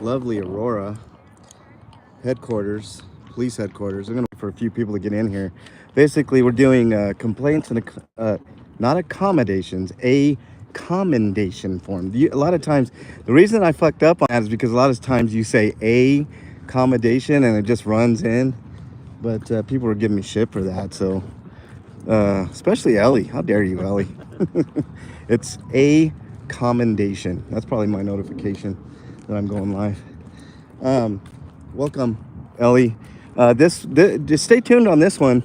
lovely Aurora headquarters, police headquarters. I'm gonna wait for a few people to get in here. Basically, we're doing complaints and not accommodations, a commendation form. A lot of times, the reason I fucked up on that is because a lot of times you say a commendation and it just runs in. But people were giving me shit for that. So, especially Ellie. How dare you, Ellie? It's a commendation. That's probably my notification that I'm going live. Welcome, Ellie. Just stay tuned on this one.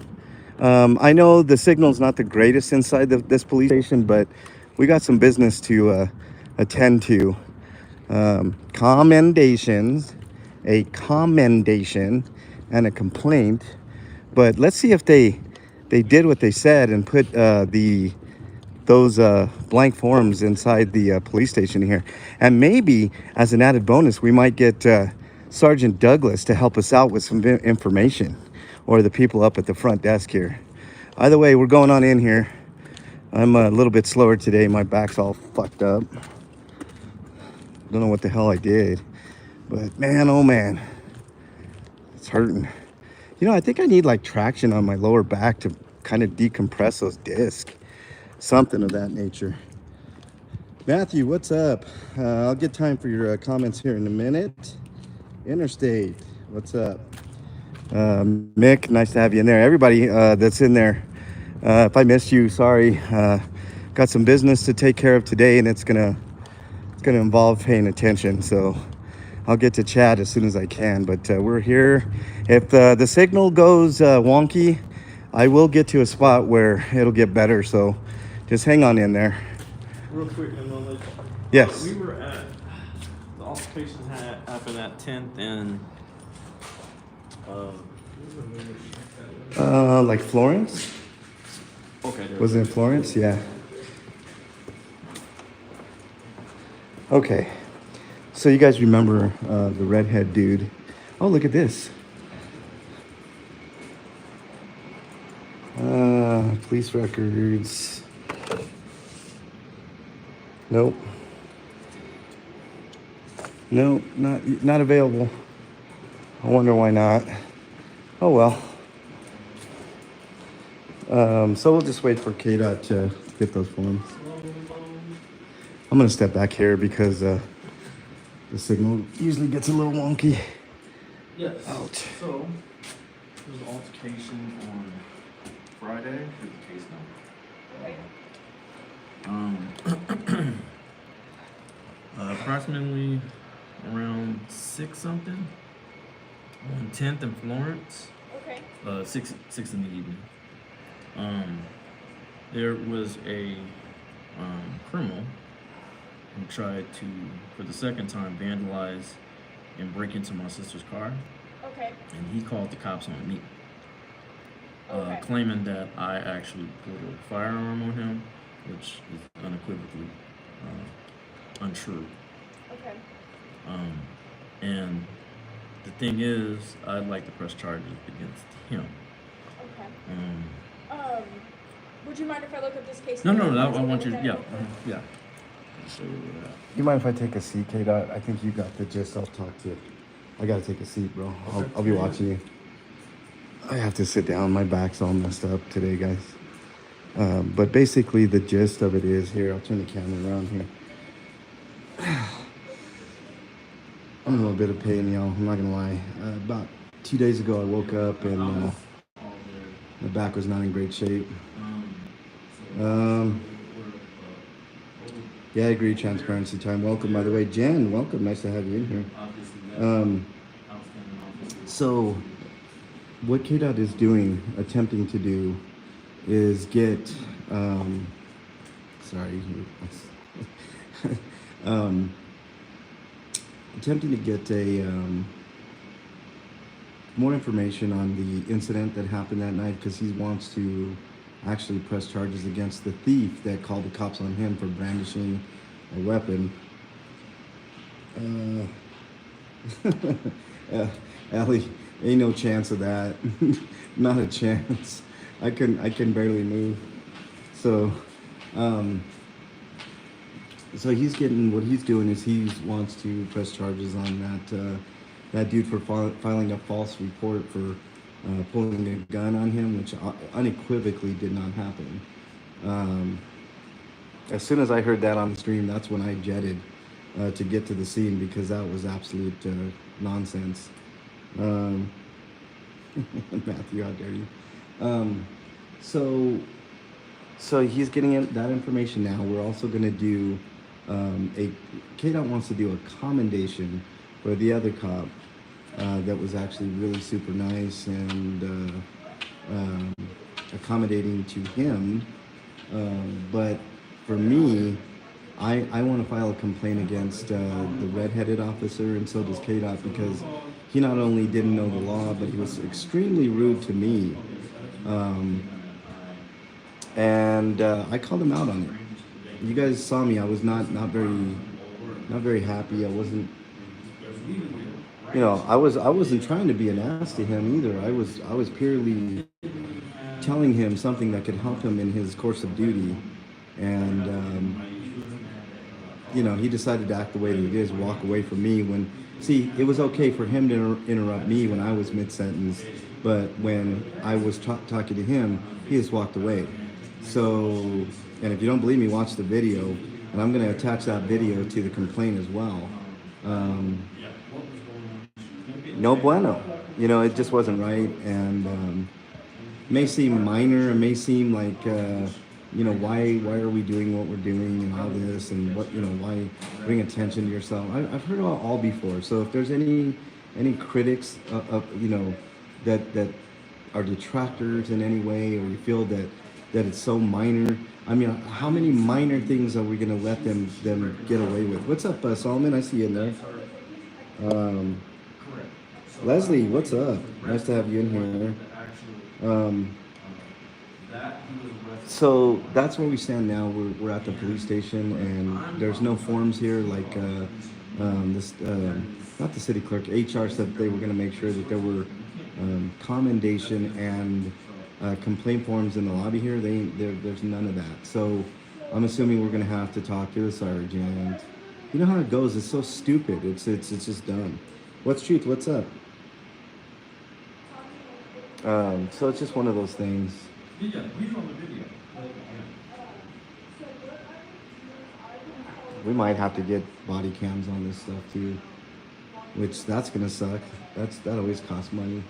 I know the signal's not the greatest inside this police station, but we got some business to attend to. Commendations, a commendation, and a complaint. But let's see if they did what they said and put those blank forms inside the police station here. And maybe as an added bonus, we might get Sergeant Douglas to help us out with some information, or the people up at the front desk here. Either way, we're going on in here. I'm a little bit slower today. My back's all fucked up. Don't know what the hell I did, but man, oh man, it's hurting. You know, I think I need like traction on my lower back to kind of decompress those discs. Something of that nature. Matthew, what's up? I'll get time for your comments here in a minute. Interstate, what's up? Mick, nice to have you in there. Everybody that's in there, if I missed you, sorry. Got some business to take care of today, and it's gonna involve paying attention. So I'll get to chat as soon as I can. But we're here. If the signal goes wonky, I will get to a spot where it'll get better. So just hang on in there. Real quick, knowledge. Yes. We were at the altercation happened at 10th and like Florence? okay. Was it in Florence? Yeah. Okay. So you guys remember the redhead dude? Oh, look at this. Police records. Nope. No, not available. I wonder why not. Oh well. So we'll just wait for Kdot to get those forms. I'm gonna step back here because the signal usually gets a little wonky. Yes. Ouch. So there's an altercation on Friday. Here's the case number. Approximately around 6 something on 10th and Florence. Okay. 6 in the evening. There was a criminal who tried to, for the second time, vandalize and break into my sister's car. Okay. And he called the cops on me, Okay. claiming that I actually put a firearm on him, which is unequivocally untrue. Okay. And the thing is, I'd like to press charges against him. Okay. Would you mind if I look up this case? No, now? I want you. Yeah, yeah. You mind if I take a seat, Kdot? I think you got the gist. I'll talk to you. I gotta take a seat, bro. I'll be watching you. I have to sit down. My back's all messed up today, guys. But basically, the gist of it is here. I'll turn the camera around here. I'm in a little bit of pain, y'all. I'm not gonna lie. About 2 days ago, I woke up and my back was not in great shape. Yeah, I agree. Transparency time. Welcome, by the way, Jen. Welcome. Nice to have you in here. So, what Kdot is doing, attempting to do, is get. Sorry. Attempting to get a more information on the incident that happened that night, because he wants to actually press charges against the thief that called the cops on him for brandishing a weapon. Allie, ain't no chance of that. Not a chance. I can barely move. So So he's getting what he's doing is he wants to press charges on that dude for filing a false report for pulling a gun on him, which unequivocally did not happen. Um, as soon as I heard that on the stream, that's when I jetted to get to the scene because that was absolute nonsense. Um, Matthew, how dare you? Um, so, so he's getting that information now. We're also going to do a Kdot wants to do a commendation for the other cop that was actually really super nice and accommodating to him. But for me, I want to file a complaint against the redheaded officer, and so does Kdot, because he not only didn't know the law, but he was extremely rude to me. And I called him out on it. You guys saw me. I was not very happy. I wasn't, I wasn't trying to be an ass to him either. I was purely telling him something that could help him in his course of duty, and he decided to act the way that he is, walk away from me. When see, it was okay for him to interrupt me when I was mid-sentence, but when I was talking to him, he just walked away. So, and if you don't believe me, watch the video, and I'm going to attach that video to the complaint as well. No bueno. It just wasn't right, and it may seem minor, it may seem like, why are we doing what we're doing and all this, and why bring attention to yourself? I've heard it all before. So if there's any critics that are detractors in any way, or you feel that it's so minor, I mean, how many minor things are we going to let them get away with? What's up, Solomon? I see you in there. Leslie, what's up? Nice to have you in here. So that's where we stand now. We're at the police station, and there's no forms here like this. Not the city clerk, HR said they were going to make sure that there were commendation and complaint forms in the lobby here. There's none of that. So I'm assuming we're going to have to talk to the sergeant. You know how it goes. It's so stupid. It's just dumb. What's truth? What's up? So it's just one of those things. Yeah, we on the video. We might have to get body cams on this stuff too, which that's gonna suck. That always costs money,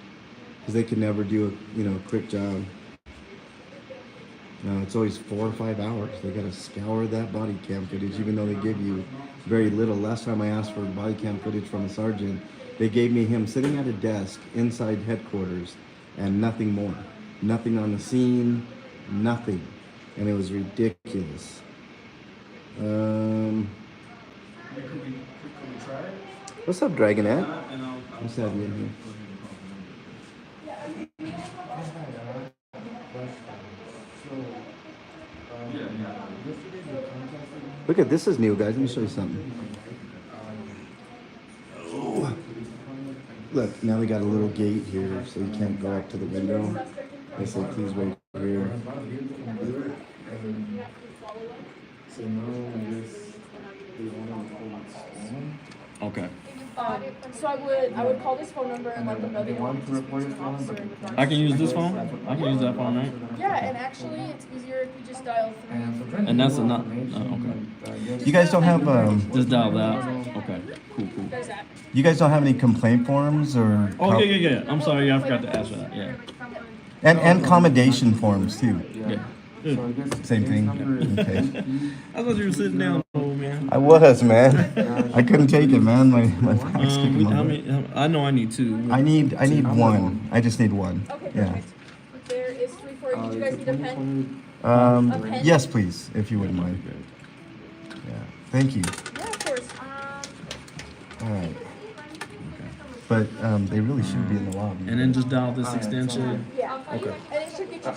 because they can never do a quick job. It's always 4 or 5 hours. They gotta scour that body cam footage, even though they give you very little. Last time I asked for body cam footage from a sergeant, they gave me him sitting at a desk inside headquarters and nothing more. Nothing on the scene, nothing. And it was ridiculous. What's up, Dragonette? What's up, you in here? Look at this is new, guys. Let me show you something. Oh. Look, now they got a little gate here, so you can't go up to the window. They say, please wait here. Okay. So I would call this phone number and let them know they want to speak to an officer in regards. I can use this phone? I can use that phone, right? Yeah, and actually it's easier if you just dial 3. And that's not. Okay. You guys don't have Just dial that. Okay. Cool. There's that. you guys don't have any complaint forms or Oh yeah. I'm sorry. I forgot to ask for that. Yeah. and commendation forms too. Yeah. Same thing. Okay. I thought you were sitting down, old man. I was, man. I couldn't take it, man. My back's kicking over. I know I need two. I need one. I just need one. Okay, Yeah. perfect. There is 3 for you. Do you guys need a pen? A pen? Yes, please, if you wouldn't mind. Yeah. Thank you. Yeah, of course. All right. But they really should be in the lobby. And then just dial this extension. Yeah. Okay. And it should get you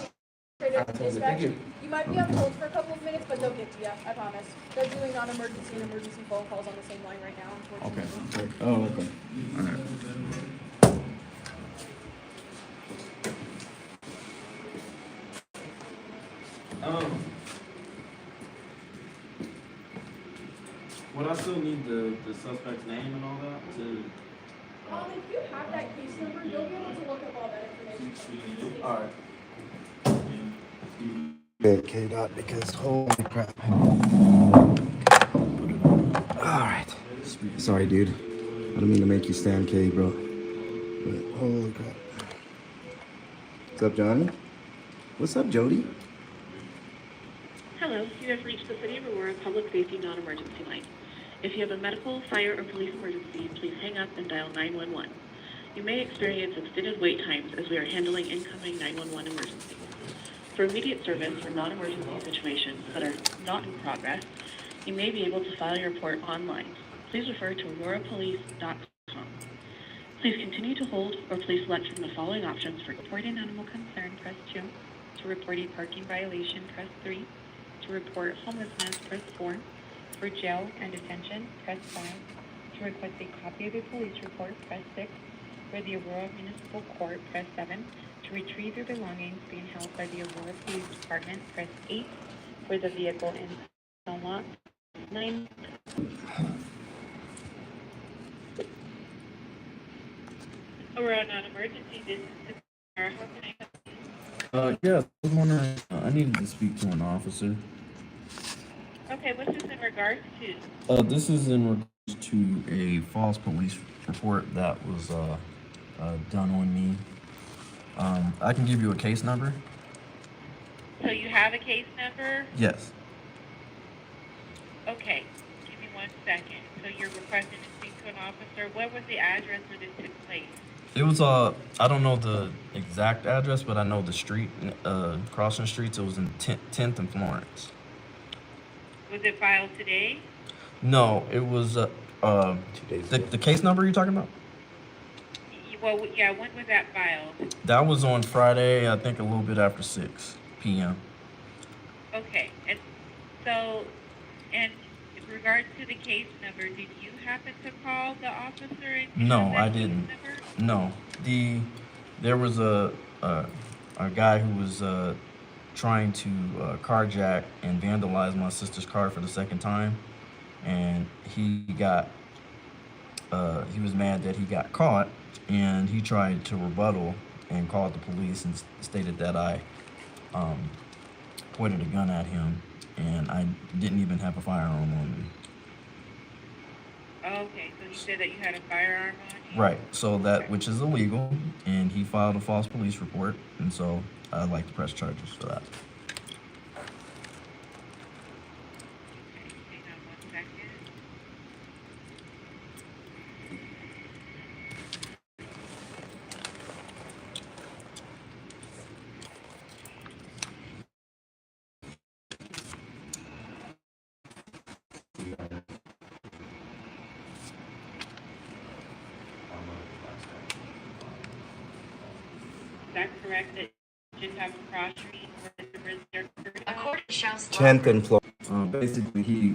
straight up to dispatch. You might be on hold for a couple of minutes, but they'll get to you. I promise. They're doing non-emergency and emergency phone calls on the same line right now, Okay. unfortunately. Oh, okay. All right. still need the suspect's name and all that to. If you have that case number, you'll be able to look up all that information. All right. Good Kdot because holy crap. Alright. Sorry, dude. I don't mean to make you stand K, bro. But holy crap. What's up, Johnny? What's up, Jody? Hello, you have reached the City of Aurora Public Safety Non-Emergency Line. If you have a medical, fire, or police emergency, please hang up and dial 911. You may experience extended wait times as we are handling incoming 911 emergencies. For immediate service or non-emergency situations that are not in progress, you may be able to file your report online. Please refer to aurorapolice.com. Please continue to hold or please select from the following options. For reporting animal concern, press 2. To report a parking violation, press 3. To report homelessness, press 4. For jail and detention, press 5. To request a copy of a police report, press 6. For the Aurora Municipal Court, press 7. To retrieve your belongings being held by the Aurora Police Department, press 8. For the vehicle in lot 9. Aurora non-emergency, this is Sarah. How can I help you? Yeah, I was wondering. I needed to speak to an officer. Okay, what's this in regards to? This is in regards to a false police report that was done on me. I can give you a case number. So you have a case number? Yes. Okay, give me 1 second. So you're requesting to speak to an officer. What was the address where this took place? It was I don't know the exact address, but I know the street, crossing streets. It was in 10th and Florence. Was it filed today? No, it was 2 days ago. The case number you're talking about? Well, yeah, when was that filed? That was on Friday, I think a little bit after 6 p.m. Okay, and so, and in regards to the case number, did you happen to call the officer and give No, us that I case didn't. number? No, there was a guy who was trying to carjack and vandalize my sister's car for the second time, and he was mad that he got caught, and he tried to rebuttal and called the police and stated that I pointed a gun at him, and I didn't even have a firearm on me. Okay, so you said that you had a firearm on you? Right, so that, which is illegal, and he filed a false police report, and so I'd like to press charges for that. Okay, hang on 1 second. Is that correct that you just have a cross street where the reserve? According to Shell's 10th and Florida. Basically, he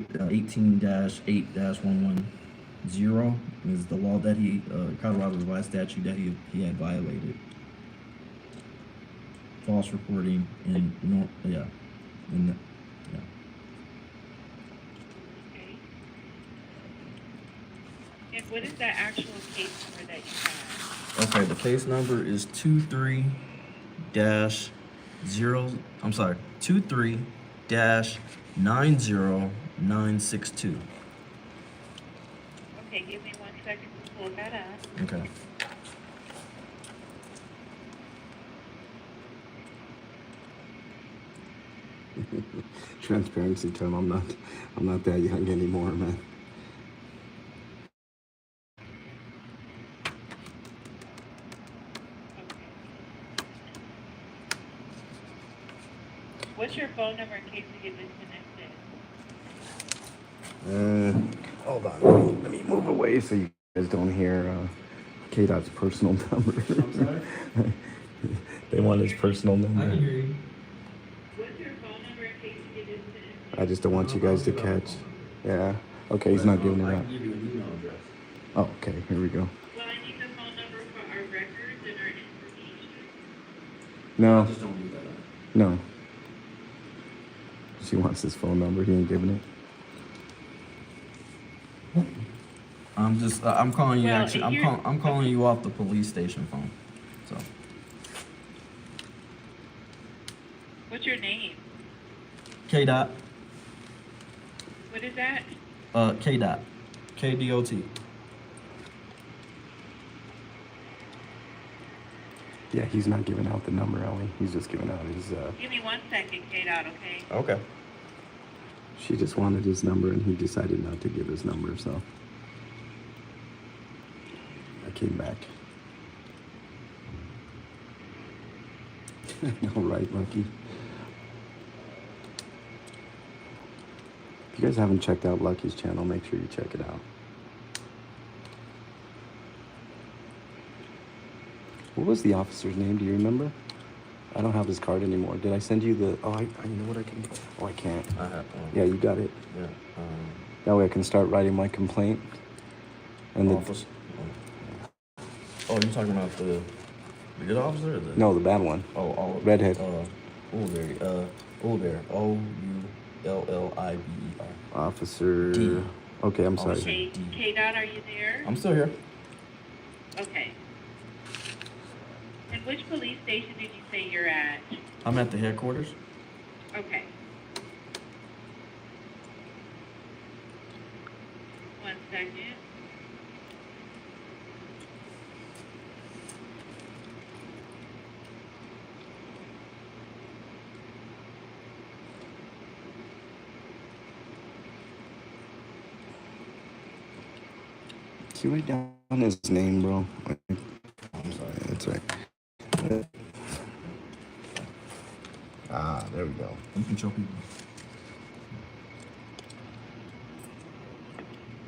18-8-110 is the law that he Colorado revised statute that he had violated. False reporting and yeah. Okay. And what is that actual case number that you have? Okay, the case number is 23-0. I'm sorry, 23-90962. Okay, give me 1 second to pull that up. Okay. Transparency term. I'm not that young anymore, man. What's your phone number in case we get disconnected? Hold on. Let me move away so you guys don't hear Kdot's personal number. I'm sorry? They want his personal I can number. hear you. What's your phone number in case we get disconnected? I just don't want you guys to catch. Yeah. Okay, he's not giving it I up. can give you an email address. Oh, okay. Here we go. Well, I need the phone number for our records and our information. No, Just don't do that. no. She wants his phone number. He ain't giving it. I'm calling you Well, actually. here- I'm calling you off the police station phone. So, What's your name? Kdot. What is that? Kdot. KDOT. Yeah, he's not giving out the number, Ellie. He's just giving out his. Give me 1 second, Kdot, okay? Okay. She just wanted his number, and he decided not to give his number, so I came back. All right, Lucky. If you guys haven't checked out Lucky's channel, make sure you check it out. What was the officer's name? Do you remember? I don't have his card anymore. Did I send you the? Oh, I know what I can. Oh, I can't. I have. Yeah, you got it. Yeah. That way I can start writing my complaint. And the Office. Oh, you talking about the good officer? Or the, no, the bad one. Oh, Redhead. Ullberry. Ullberry. Oulliver. Officer. D. Okay, I'm sorry. Officer. Hey, Kdot, are you there? I'm still here. Okay. And which police station did you say you're at? I'm at the headquarters. Okay. 1 second. Can you write down his name, bro? I'm sorry. That's right. Ah, there we go. You can show people.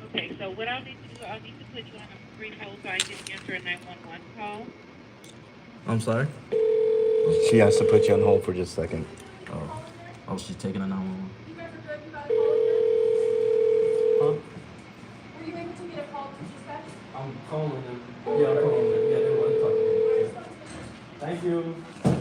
Okay, so what I'll need to do, I'll need to put you on a brief hold so I can answer a 911 call. I'm sorry. She has to put you on hold for just a second. Oh, she's taking a 911. You guys are good? You got a call in Huh? Were you able to get a call to dispatch? I'm calling them. Yeah, I'm calling them. Yeah, they want to talk to me. Thank you. Thank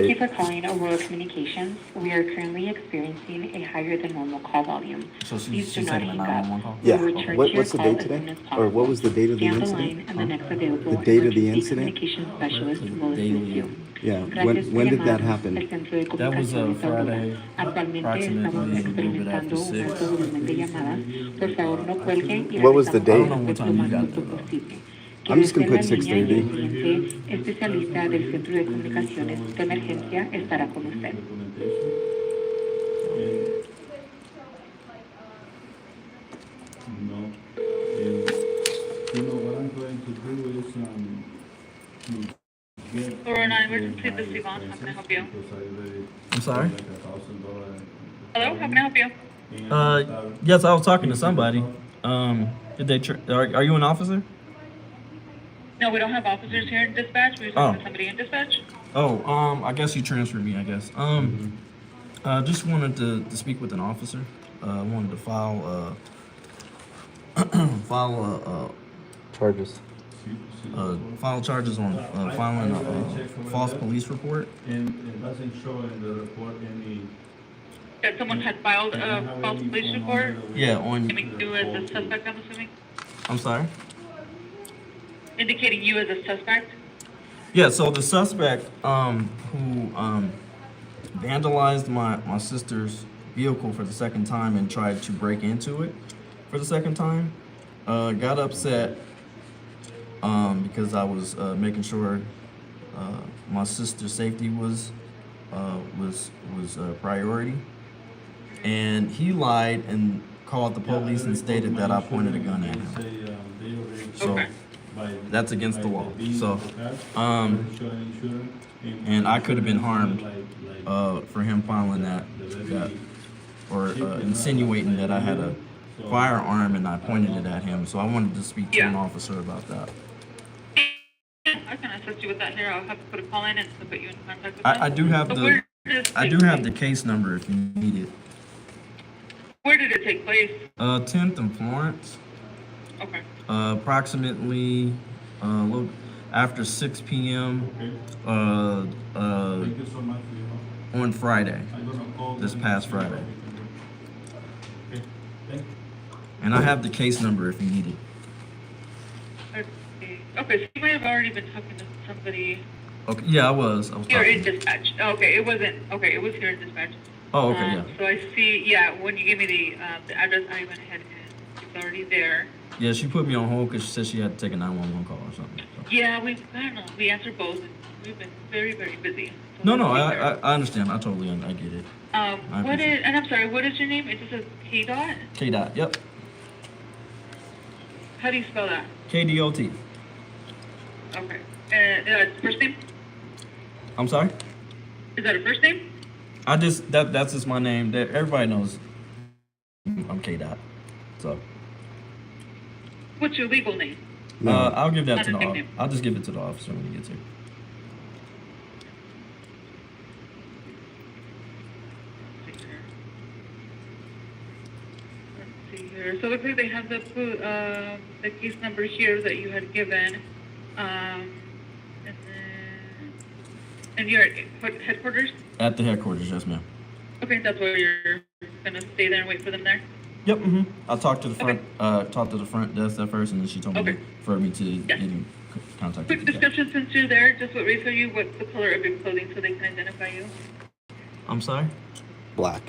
you Right. for calling Aurora Communications. We are currently experiencing a higher than normal call volume. So Please do she's not taking a hang up. 911 call? Yeah. We will return What- to your what's the call date as today? soon as Or possible. what was the date of the Stay on the incident? line and the next available The date of the emergency incident? communication specialist will The date of assist the- you. Yeah. Gracias When por did that llamar happen? al Centro de That was Comunicaciones Friday, Aurora. Actualmente approximately estamos a little bit experimentando after un alto 6. volumen de llamadas. Por favor, no cuelguen y What was the regresamos date? a I don't know what usted time lo you más got pronto there. posible. I'm just gonna Quédese en put la línea y 6:30. el siguiente especialista del Centro de Comunicaciones de Emergencia estará con usted. No. You know what I'm going to do is to get. Aurora Emergency, this is Yvonne. How can I help you? Because I already I'm sorry? like $1,000. Hello, how can I help you? Yes, I was talking to somebody. Did they? Are you an officer? No, we don't have officers here in dispatch. We were talking to somebody in dispatch. Oh, I guess you transferred me. I guess. Just wanted to speak with an officer. Wanted to file Charges. file charges on filing a false police report. And it doesn't show in the report any. That someone had filed a false police report. Yeah, on. Indicating you as a suspect, I'm assuming. I'm sorry. Indicating you as a suspect. Yeah, so the suspect who vandalized my sister's vehicle for the second time and tried to break into it for the second time got upset because I was making sure my sister's safety was a priority, and he lied and called the police and stated that I pointed a gun at him. So Okay. that's against the law. So and I could have been harmed for him filing that or insinuating that I had a firearm and I pointed it at him. So I wanted to speak to an officer about that. I can assist you with that here. I'll have to put a call in and put you in contact with I them. do have So the where did this I take do have the place? case number if you need it. Where did it take place? 10th and Florence. Okay. Approximately a little after 6 p.m. Okay. Thank Thank you so much. on Friday. I'm gonna call This them past and see what Friday. we can do. Okay. Thank you. And I have the case number if you need it. Okay, so you might have already been talking to somebody Okay, yeah, I was here in talking. dispatch. Okay, it wasn't, okay, it was here in dispatch. Oh, okay, yeah. So I see, yeah, when you gave me the address, I went ahead and it's already there. Yeah, she put me on hold because she said she had to take a 911 call or something. So. Yeah, I don't know, we answered both, and we've been very, very busy. So No, let's see I here. understand. I totally I get it. I What appreciate is, and I'm sorry, what is your name? It just says Kdot? Kdot, yep. How do you spell that? KDOT. Okay. First name? I'm sorry? Is that a first name? That's just my name. That everybody knows I'm Kdot. So What's your legal name? No. I'll give that Not to a the nickname. I'll just give it to the officer when he gets here. Let's see here. So it looks like they have the case number here that you had given. And you're at headquarters? At the headquarters, yes, ma'am. Okay, that's where you're gonna stay there and wait for them there? Yep. Mm-hmm. I talked to the front. Talked to the front desk at first, and then she told me Okay. for me to get in contact Quick with you guys. description since you're there, just what race are you, what's the color of your clothing so they can identify you? I'm sorry. Black.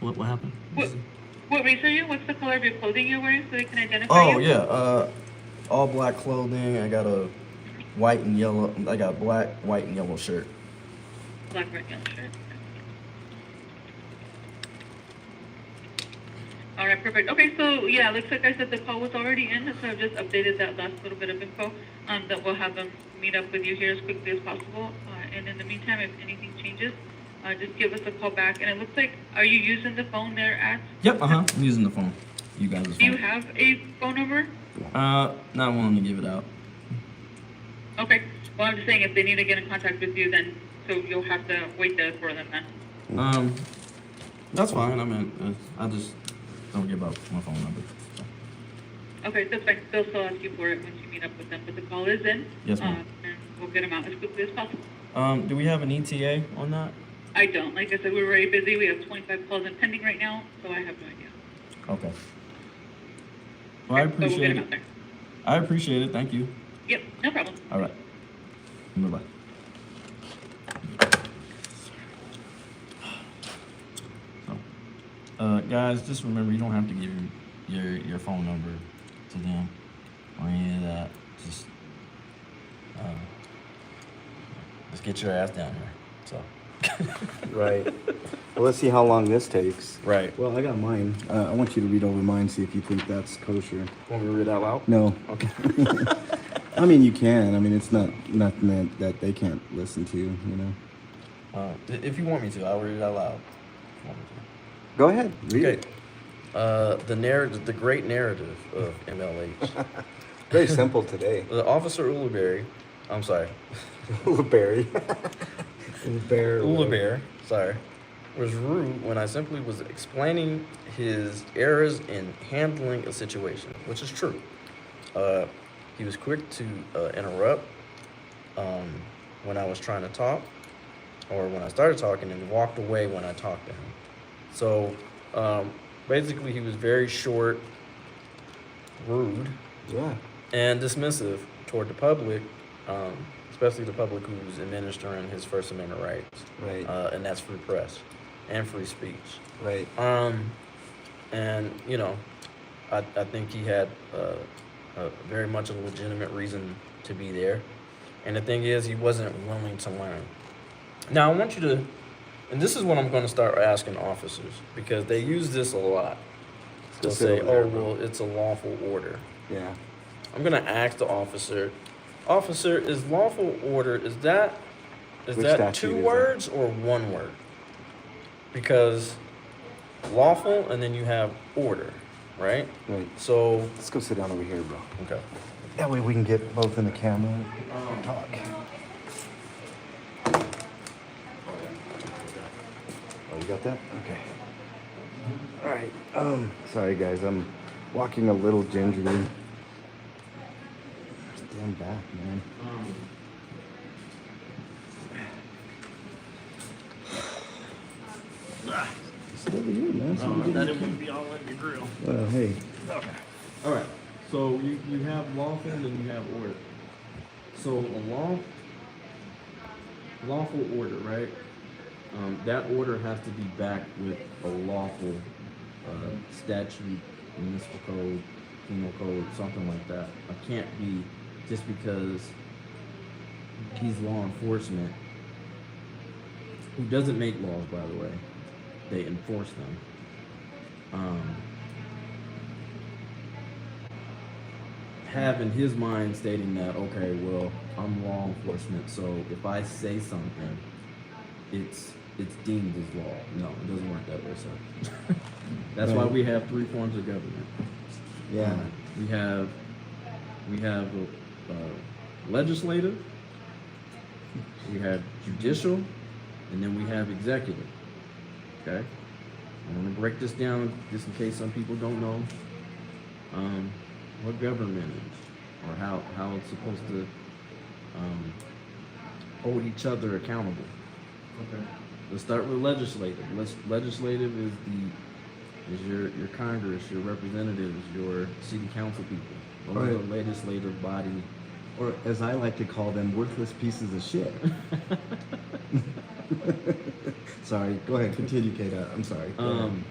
What happened? What race are you? What's the color of your clothing you're wearing so they can identify you? Oh yeah. All black clothing. I got a white and yellow. I got black, white, and yellow shirt. Black, red, yellow shirt. All right, perfect. Okay, so yeah, looks like I said the call was already in, so I've just updated that last little bit of info. That we'll have them meet up with you here as quickly as possible. And in the meantime, if anything changes, just give us a call back. And it looks like, are you using the phone there at? Yep. I'm using the phone. You guys' phone. Do you have a phone number? Not willing to give it out. Okay. Well, I'm just saying if they need to get in contact with you, then so you'll have to wait there for them then. That's fine. I mean, I just don't give out my phone number. So. Okay, that's fine. They'll still ask you for it once you meet up with them, but the call is in. Yes, ma'am. And we'll get them out as quickly as possible. Do we have an ETA on that? I don't. Like I said, we're very busy. We have 25 calls in pending right now, so I have no idea. Okay. Well, I Okay, but we'll get appreciate them it. out there. I appreciate it. Thank you. Yep, no problem. All right. Bye-bye. Guys, just remember you don't have to give your phone number to them or any of that. Just get your ass down here. So. Right. Well, let's see how long this takes. Right. Well, I got mine. I want you to read over mine, see if you think that's kosher. Want me to read out loud? No. Okay. I mean, you can. I mean, it's not nothing that they can't listen to, you know. If you want me to, I'll read it out loud. If you want me to. Go ahead. Read Okay. it. The narrative, the great narrative of MLH. Very simple today. Officer Ulibarri, I'm sorry. Barry. Ulibarri, sorry, was rude when I simply was explaining his errors in handling a situation, which is true. He was quick to interrupt when I was trying to talk, or when I started talking, and walked away when I talked to him. So basically, he was very short, rude, Yeah. and dismissive toward the public, especially the public who's administering his First Amendment rights. Right. And that's free press and free speech. Right. And, you know, I think he had very much a legitimate reason to be there. And the thing is, he wasn't willing to learn. Now, I want you to, and this is what I'm going to start asking officers, because they use this a lot. They'll say, oh, well, it's a lawful order. Yeah. I'm going to ask the officer, is lawful order, is that Which statute two is that? words or one word? Because lawful and then you have order, right? Right. So, Let's go sit down over here, bro. okay. That way we can get both in the camera and talk. Oh, you got that? Okay. All right. Sorry guys, I'm walking a little gingerly. Stand back, man. It's over here, man. So we didn't- wouldn't be all in your grill. Well, hey, All right. So you have lawful and you have order. So lawful order, right? That order has to be backed with a lawful statute, municipal code, penal code, something like that. I can't be just because he's law enforcement, who doesn't make laws, by the way. They enforce them. Have in his mind stating that, okay, well, I'm law enforcement, so if I say something, it's deemed as law. No, it doesn't work that way, sir. That's why Right. we have three forms of government. Yeah. We have legislative, we have judicial, and then we have executive. Okay? I'm gonna break this down just in case some people don't know what government is, or how it's supposed to hold each other accountable. Okay. Let's start with legislative. Legislative is your Congress, your representatives, your city council people. Those are the legislative body. Or as I like to call them, worthless pieces of shit. Sorry, go ahead, continue, Kdot. I'm sorry. Go ahead.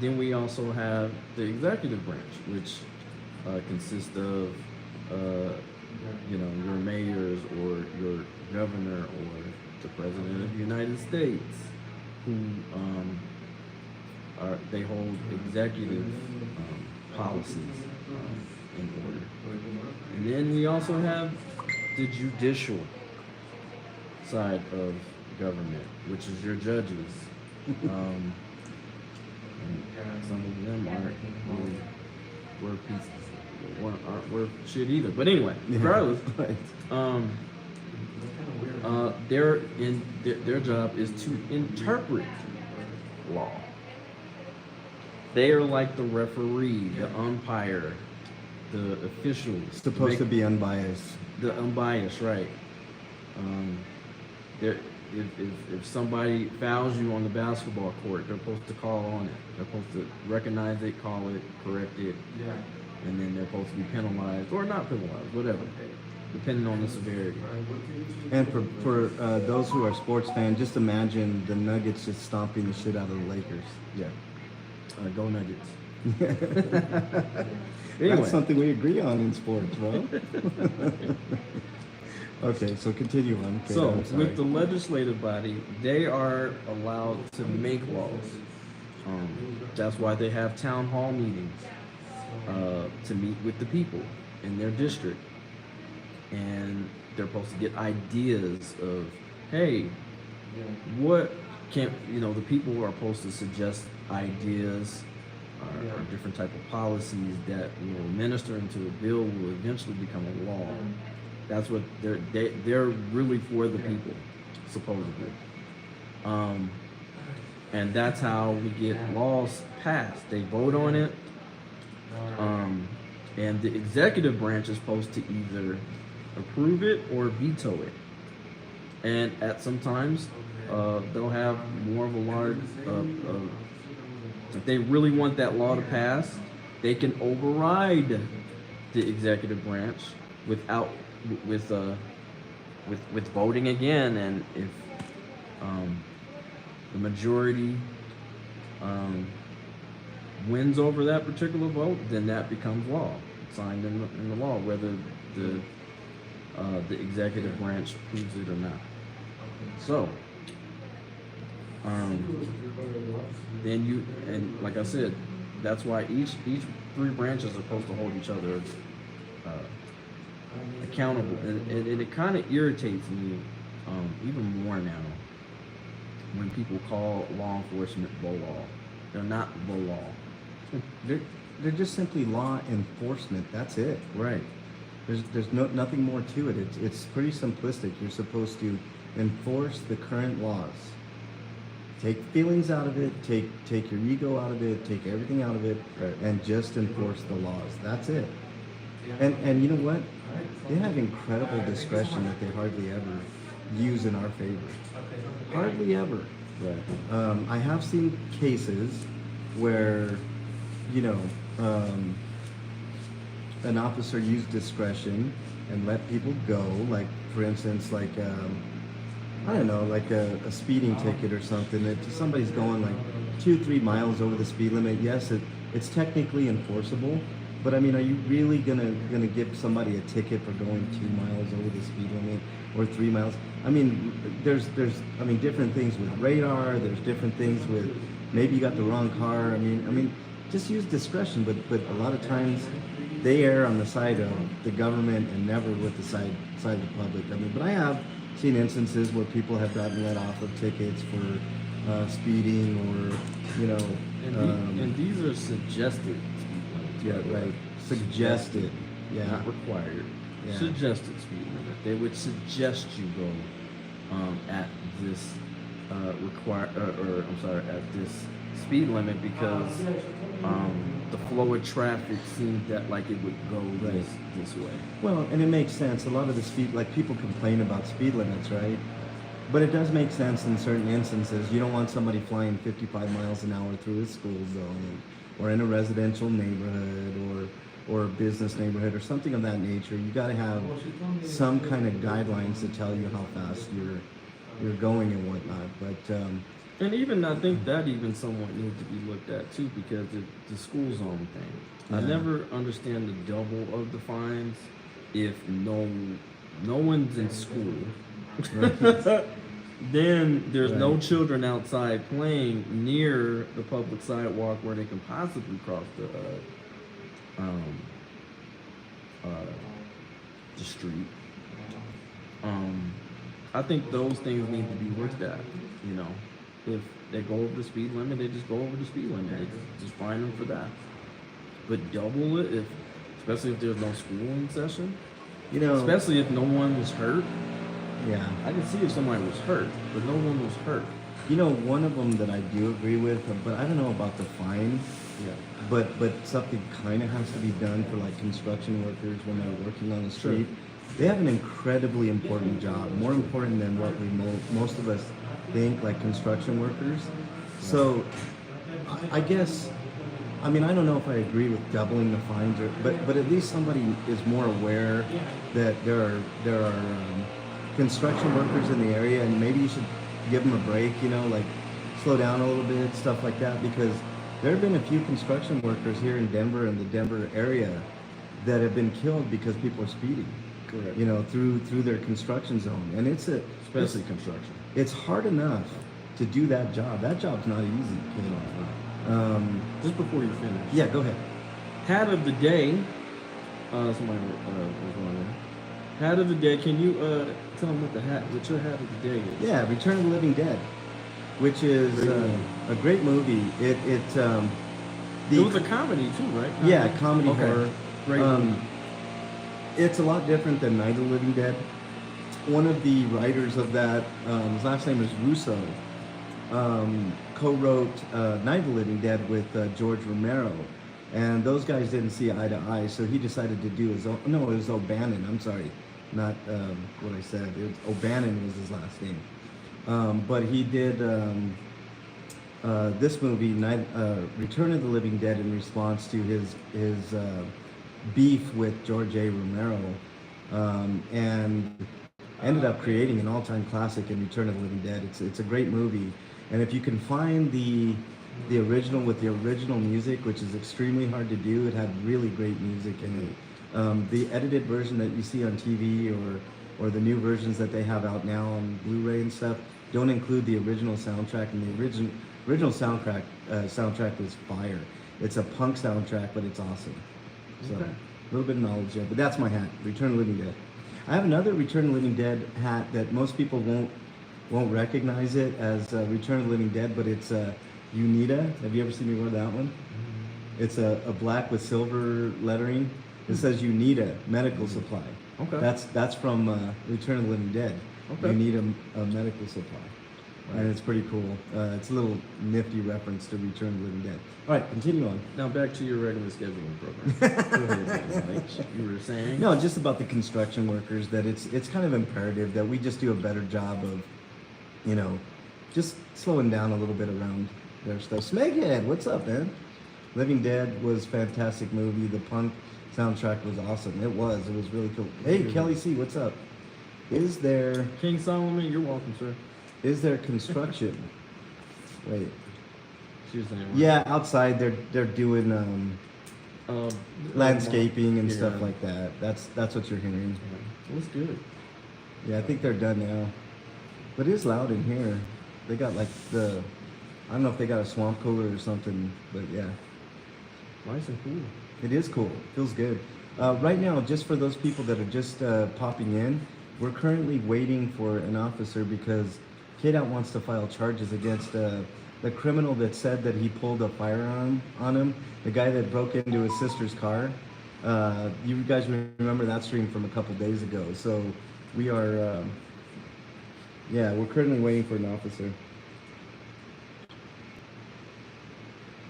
Then we also have the executive branch, which consists of your mayors or your governor or the president of the United States, who they hold executive policies in order. And then we also have the judicial side of government, which is your judges. And some of them aren't really worth pieces, aren't worth shit either. But anyway, regardless, their job is to interpret law. They are like the referee, the umpire, the officials. Supposed to be unbiased. The unbiased, right? If somebody fouls you on the basketball court, they're supposed to call on it. They're supposed to recognize it, call it, correct it, and then they're supposed to be penalized or not penalized, whatever, depending on the severity. And for those who are sports fans, just imagine the Nuggets just stomping the shit out of the Lakers. Yeah. Go Nuggets. Anyway. That's something we agree on in sports, bro. Okay, so continue on. Okay, So, I'm sorry. with the legislative body, they are allowed to make laws. That's why they have town hall meetings to meet with the people in their district. And they're supposed to get ideas of, hey, what can, the people are supposed to suggest ideas or different type of policies that will minister into a bill will eventually become a law. That's what they're really for the people, supposedly. And that's how we get laws passed. They vote on it. And the executive branch is supposed to either approve it or veto it. And at some times, they'll have more of a large, if they really want that law to pass, they can override the executive branch with voting again. And if the majority wins over that particular vote, then that becomes law, signed in the law, whether the executive branch approves it or not. So, then and like I said, that's why each three branches are supposed to hold each other accountable, and it kind of irritates me even more now when people call law enforcement the law. They're not the law. They're just simply law enforcement. That's it. Right. There's nothing more to it. It's pretty simplistic. You're supposed to enforce the current laws. Take feelings out of it. Take your ego out of it. Take everything out of it, Right. and just enforce the laws. That's it. And you know what? They have incredible discretion that they hardly ever use in our favor. Hardly ever. Right. I have seen cases where, um, an officer use discretion and let people go, like for instance, like I don't know, like a speeding ticket or something. If somebody's going like 2-3 miles over the speed limit, yes, it's technically enforceable. But I mean, are you really gonna give somebody a ticket for going 2 miles over the speed limit or 3 miles? I mean, there's I mean different things with radar. There's different things with maybe you got the wrong car. I mean, just use discretion. But a lot of times they err on the side of the government and never with the side of the public. I mean, but I have seen instances where people have gotten let off of tickets for speeding or you know. And these are suggested speed limits. Yeah, by the way. right. Suggested. Yeah. Not required. Yeah. Suggested speed limit. They would suggest you go at this at this speed limit because the flow of traffic seemed that like it would go this way. Well, and it makes sense. A lot of the speed, like people complain about speed limits, right? But it does make sense in certain instances. You don't want somebody flying 55 miles an hour through a school zone or in a residential neighborhood or a business neighborhood or something of that nature. You got to have some kind of guidelines to tell you how fast you're going and whatnot. But And even I think that even somewhat needs to be looked at too because the school zone thing. I Yeah. never understand the double of the fines if no one's in school. Then there's no Right. children outside playing near the public sidewalk where they can possibly cross the street. I think those things need to be looked at. You know, if they go over the speed limit, they just go over the speed limit. They just fine them for that. But double it, especially if there's no school in session, you know, especially if no one was hurt. yeah. I can see if somebody was hurt, but no one was hurt. You know, one of them that I do agree with, but I don't know about the fine. Yeah. But something kind of has to be done for like construction workers when they're working on the Sure. street. They have an incredibly important job, more important than what we most of us think, like construction workers. So, I guess, I mean, I don't know if I agree with doubling the fines, but at least somebody is more aware that there are construction workers in the area, and maybe you should give them a break. You know, like slow down a little bit, stuff like that, because there have been a few construction workers here in Denver and the Denver area that have been killed because people are speeding. Correct. You know, through their construction zone, and Especially construction. it's hard enough to do that job. That job's not easy. Just before you finish. Yeah, go ahead. Hat of the day. Somebody was wondering. Hat of the day. Can you tell them what your hat of the day is? Yeah, Return of the Living Dead, which is a great movie. It was a comedy too, right? yeah, comedy Okay. horror. Great movie. It's a lot different than Night of the Living Dead. One of the writers of that, his last name is Russo, co-wrote Night of the Living Dead with George Romero. And those guys didn't see eye to eye, so he decided to do his own. No, it was O'Bannon. I'm sorry, not what I said. It was, O'Bannon was his last name. But he did this movie, Return of the Living Dead, in response to his beef with George A. Romero, and ended up creating an all-time classic in Return of the Living Dead. It's a great movie, and if you can find the original with the original music, which is extremely hard to do, it had really great music in it. The edited version that you see on TV or the new versions that they have out now on Blu-ray and stuff don't include the original soundtrack, and the original soundtrack was fire. It's a punk soundtrack, but it's awesome. So Okay. a little bit of knowledge there, but that's my hat, Return of the Living Dead. I have another Return of the Living Dead hat that most people won't recognize it as Return of the Living Dead, but it's Unita. Have you ever seen me wear that one? It's a black with silver lettering. It says Unita Medical Supply. Okay. That's from Return of the Living Dead. Okay. You need a medical supply. And it's pretty cool. It's a little nifty reference to Return of the Living Dead. All right, continue on. Now back to your regular scheduling program. Go ahead, Mike. You were saying? No, just about the construction workers, that it's kind of imperative that we just do a better job of, just slowing down a little bit around their stuff. Smeghead, what's up, man? Living Dead was fantastic movie. The punk soundtrack was awesome. It was really cool. Hey, Kelly C, what's up? Is there King Solomon, you're welcome, sir. construction? Wait. She was saying, Yeah, outside they're doing landscaping and stuff yeah. like that. That's what you're hearing. It was good. Yeah, I think they're done now. But it is loud in here. They got like I don't know if they got a swamp cooler or something, but yeah. Nice and cool. It is cool. Feels good. Right now, just for those people that are just popping in, we're currently waiting for an officer because Kdot wants to file charges against the criminal that said that he pulled a firearm on him, the guy that broke into his sister's car. You guys remember that stream from a couple days ago. So we are, yeah, we're currently waiting for an officer.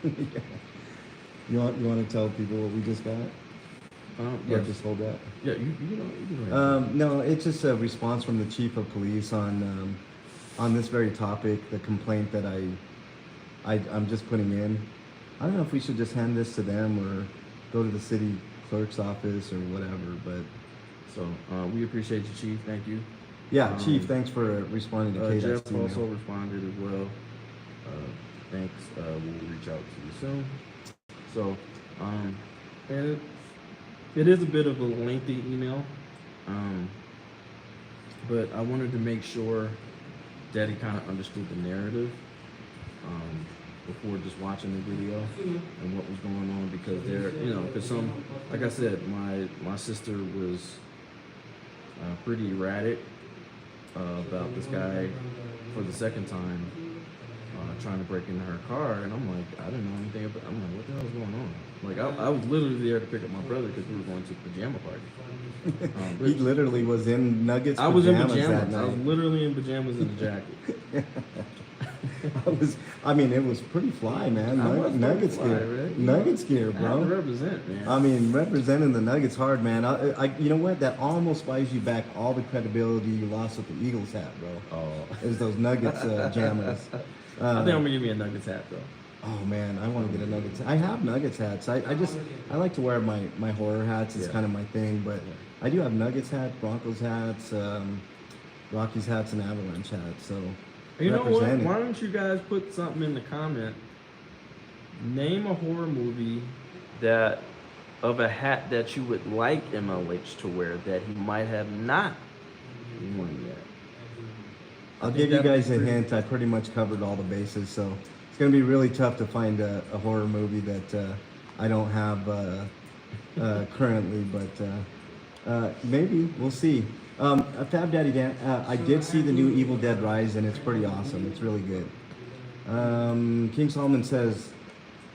Yeah. You want to tell people what we just got? Yeah, Or just hold that. Yeah, you know. No, it's just a response from the chief of police on this very topic, the complaint that I'm just putting in. I don't know if we should just hand this to them or go to the city clerk's office or whatever, but So we appreciate you, Chief. Thank you. yeah, Chief, thanks for responding to Kdot's Jeff email. also responded as well. Thanks. We'll reach out to you soon. So, and it is a bit of a lengthy email, but I wanted to make sure that he kind of understood the narrative before just watching the video and what was going on, because because like I said, my sister was pretty erratic about this guy for the second time trying to break into her car, and I'm like, I didn't know anything about. I'm like, what the hell is going on? Like, I was literally there to pick up my brother because we were going to a pajama party. He literally was in Nuggets I was in pajamas that pajamas. I was night. literally in pajamas and a jacket. I mean, it was pretty fly, man. I was Nuggets pretty fly, gear, right? Nuggets gear, I have to bro. represent, man. I mean, representing the Nuggets hard, man. You know what? That almost buys you back all the credibility you lost with the Eagles hat, bro. Oh, Is those Nuggets jammers. I think I'm gonna give me a Nuggets hat though. Oh man, I want to get a Nuggets. I have Nuggets hats. I like to wear my horror hats. It's Yeah. kind of my thing, but I do have Nuggets hats, Broncos hats, Rockies hats, and Avalanche hats. So You know what? representing. Why don't you guys put something in the comment? Name a horror movie of a hat that you would like MLH to wear that he might have not worn yet. I'll give you guys a hint. I pretty much covered all the bases, so it's gonna be really tough to find a horror movie that I don't have currently, but maybe we'll see. Fab Daddy Dan, I did see the new Evil Dead Rise, and it's pretty awesome. It's really good. King Solomon says,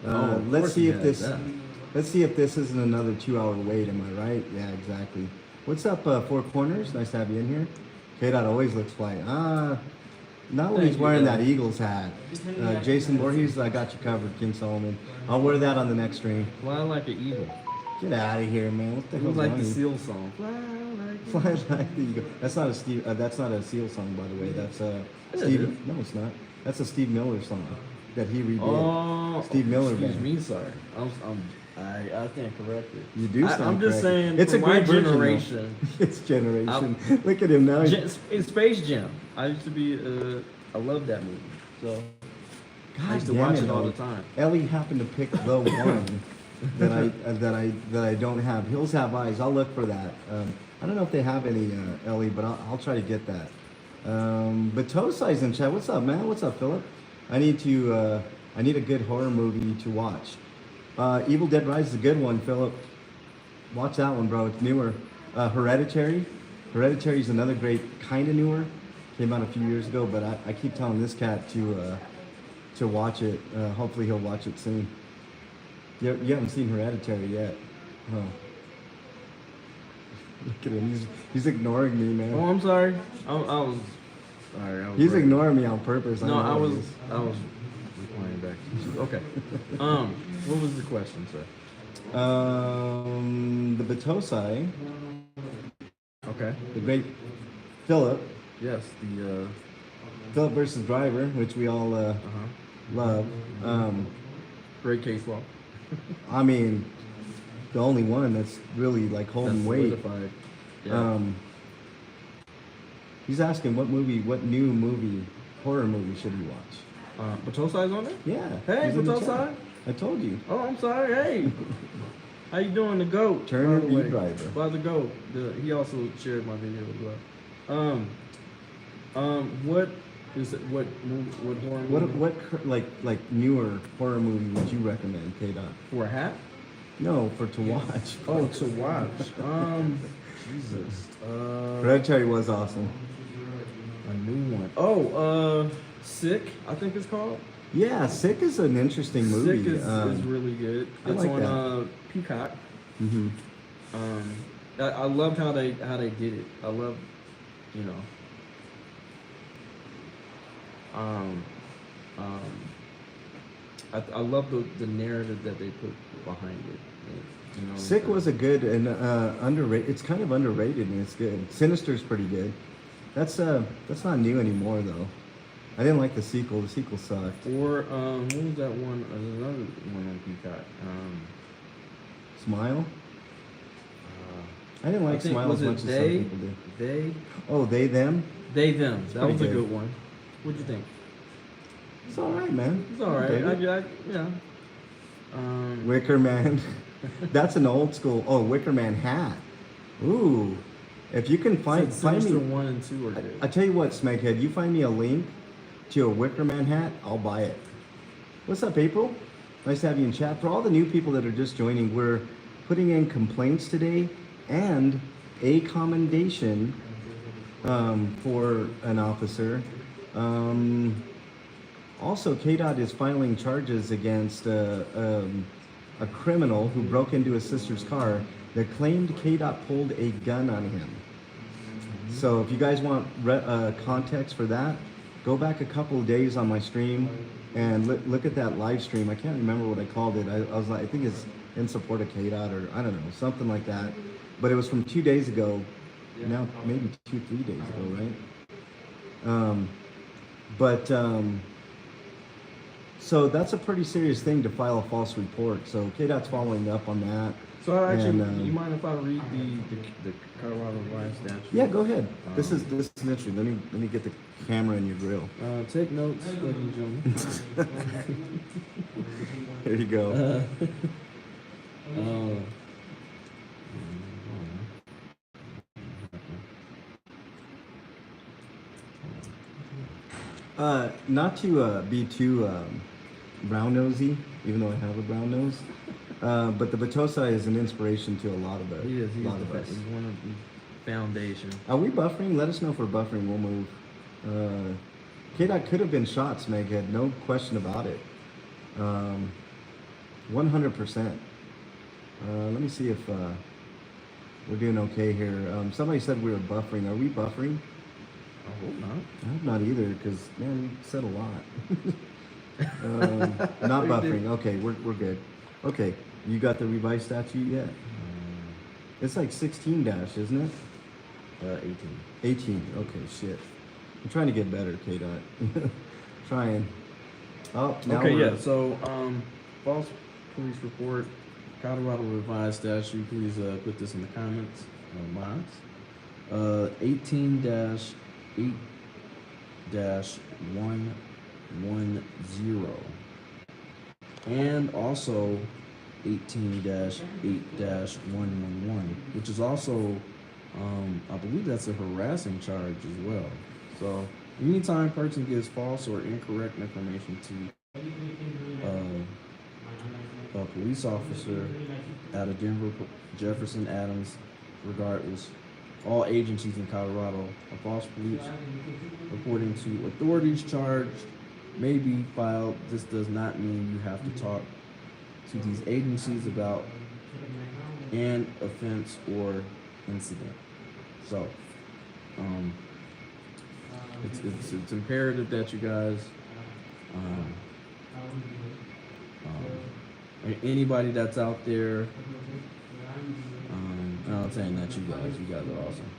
Of "Let's course see he if has this, that. let's see if this isn't another 2-hour wait. Am I right? Yeah, exactly. What's up, Four Corners? Nice to have you in here. K-Dot always looks fly. Not when Thank he's you, wearing guys. that Eagles hat. Jason Voorhees, I got you covered, King Solomon. I'll wear that on the next stream. Fly like an eagle. Get out of here, man. What the It hell's was like wrong the with you? Seal song. Fly like Fly like the eagle. That's not a Steve. That's not a Seal song, by the way. That's Yeah, it Steve. is. No, it's not. That's a Steve Miller song that he redid. Oh, Steve Miller excuse band. me, sorry. I stand corrected. You do stand I'm just corrected. saying, It's for a my great version, though. generation. It's generation. Look at him now. Space Jam. I used to be. I love that movie. So I used to damn watch it, it all Ellie. the time. Ellie happened to pick the one that I don't have. Hills Have Eyes. I'll look for that. I don't know if they have any Ellie, but I'll try to get that. But Tosai's in chat. What's up, man? What's up, Philip? I need a good horror movie to watch. Evil Dead Rise is a good one, Philip. Watch that one, bro. It's newer. Hereditary. Hereditary is another great, kind of newer. Came out a few years ago, but I keep telling this cat to watch it. Hopefully he'll watch it soon. You haven't seen Hereditary yet, huh? Look at him. He's ignoring me, man. Oh, I'm sorry. I was sorry. I was He's right. ignoring me on purpose. No, know I he was is. replying back to you. Okay. What was the question, sir? The Batosai, Okay. the great Philip, Yes, the Philip versus Driver, which we all uh-huh. love. Great case law. I mean, the only one that's really like holding That's weight. solidified. Yeah. He's asking what new movie, horror movie should he watch? Batosai's on there? Yeah. Hey, he's in the Batosai. chat. I told you. Oh, I'm sorry. Hey. How you doing, the GOAT? Turner by the way. B-Driver. By the GOAT. He also shared my video as well. What is it? What horror movie? Like newer horror movie would you recommend, Kdot? For a hat? No, to watch. Oh, to watch. Jesus. Hereditary was awesome. A new one. Oh, Sick, I think it's called. Yeah, Sick is an interesting movie. Sick is really good. I It's like on that. Peacock. Mm-hmm. I loved how they did it. I love, you know. I love the narrative that they put behind it. You know, Sick was a good and underrated. It's kind of underrated and it's good. Sinister's pretty good. That's not new anymore though. I didn't like the sequel. The sequel sucked. Or what was that one? There's another one on Peacock. Smile. I didn't like think- Smile was as it much as some They? people did. They Oh, They Them. them. That pretty was a good. good one. What'd you think? It's all right, man. It's all right. Dig it. Yeah. Wicker Man. That's an old school. Oh, Wicker Man hat. Ooh. If you can find Sinister me. 1 and 2 are good. I tell you what, Smeghead, you find me a link to a Wicker Man hat, I'll buy it. What's up, April? Nice to have you in chat. For all the new people that are just joining, we're putting in complaints today and a commendation for an officer. Also, Kdot is filing charges against a criminal who broke into his sister's car that claimed Kdot pulled a gun on him. So if you guys want context for that, go back a couple of days on my stream and look at that live stream. I can't remember what I called it. I was like, I think it's in support of Kdot or I don't know, something like that. But it was from 2 days ago. Now maybe 2-3 days ago, right? So that's a pretty serious thing to file a false report. So Kdot's following up on that. So actually, And, you mind if I read the Colorado Lion statute? Yeah, go ahead. This is interesting. Let me get the camera in your grill. Take notes, ladies and gentlemen. There you go. Not to be too brown nosy, even though I have a brown nose. But the Batosai is an inspiration to a lot of us. He is. He's He's one of the foundation. Are we buffering? Let us know if we're buffering. We'll move. Kdot could have been shot, Smeghead. No question about it. 100%. Let me see if we're doing okay here. Somebody said we were buffering. Are we buffering? I hope not. I hope not either, because man, we said a lot. Not buffering. Okay, we're good. Okay, you got the revised statute yet? It's like 16 dash, isn't it? 18. 18. Okay, shit. I'm trying to get better, Kdot. Trying. Oh, now Okay, we're- yeah. So, false police report, Colorado revised statute. Please put this in the comments box. 18-8-110, and also 18-8-111, which is also, I believe that's a harassing charge as well. So, anytime a person gives false or incorrect information to a police officer out of Denver, Jefferson, Adams, regardless, all agencies in Colorado, a false police reporting to authorities charge may be filed. This does not mean you have to talk to these agencies about an offense or incident. So, it's imperative that you guys, anybody that's out there, I'm not saying that you guys are awesome,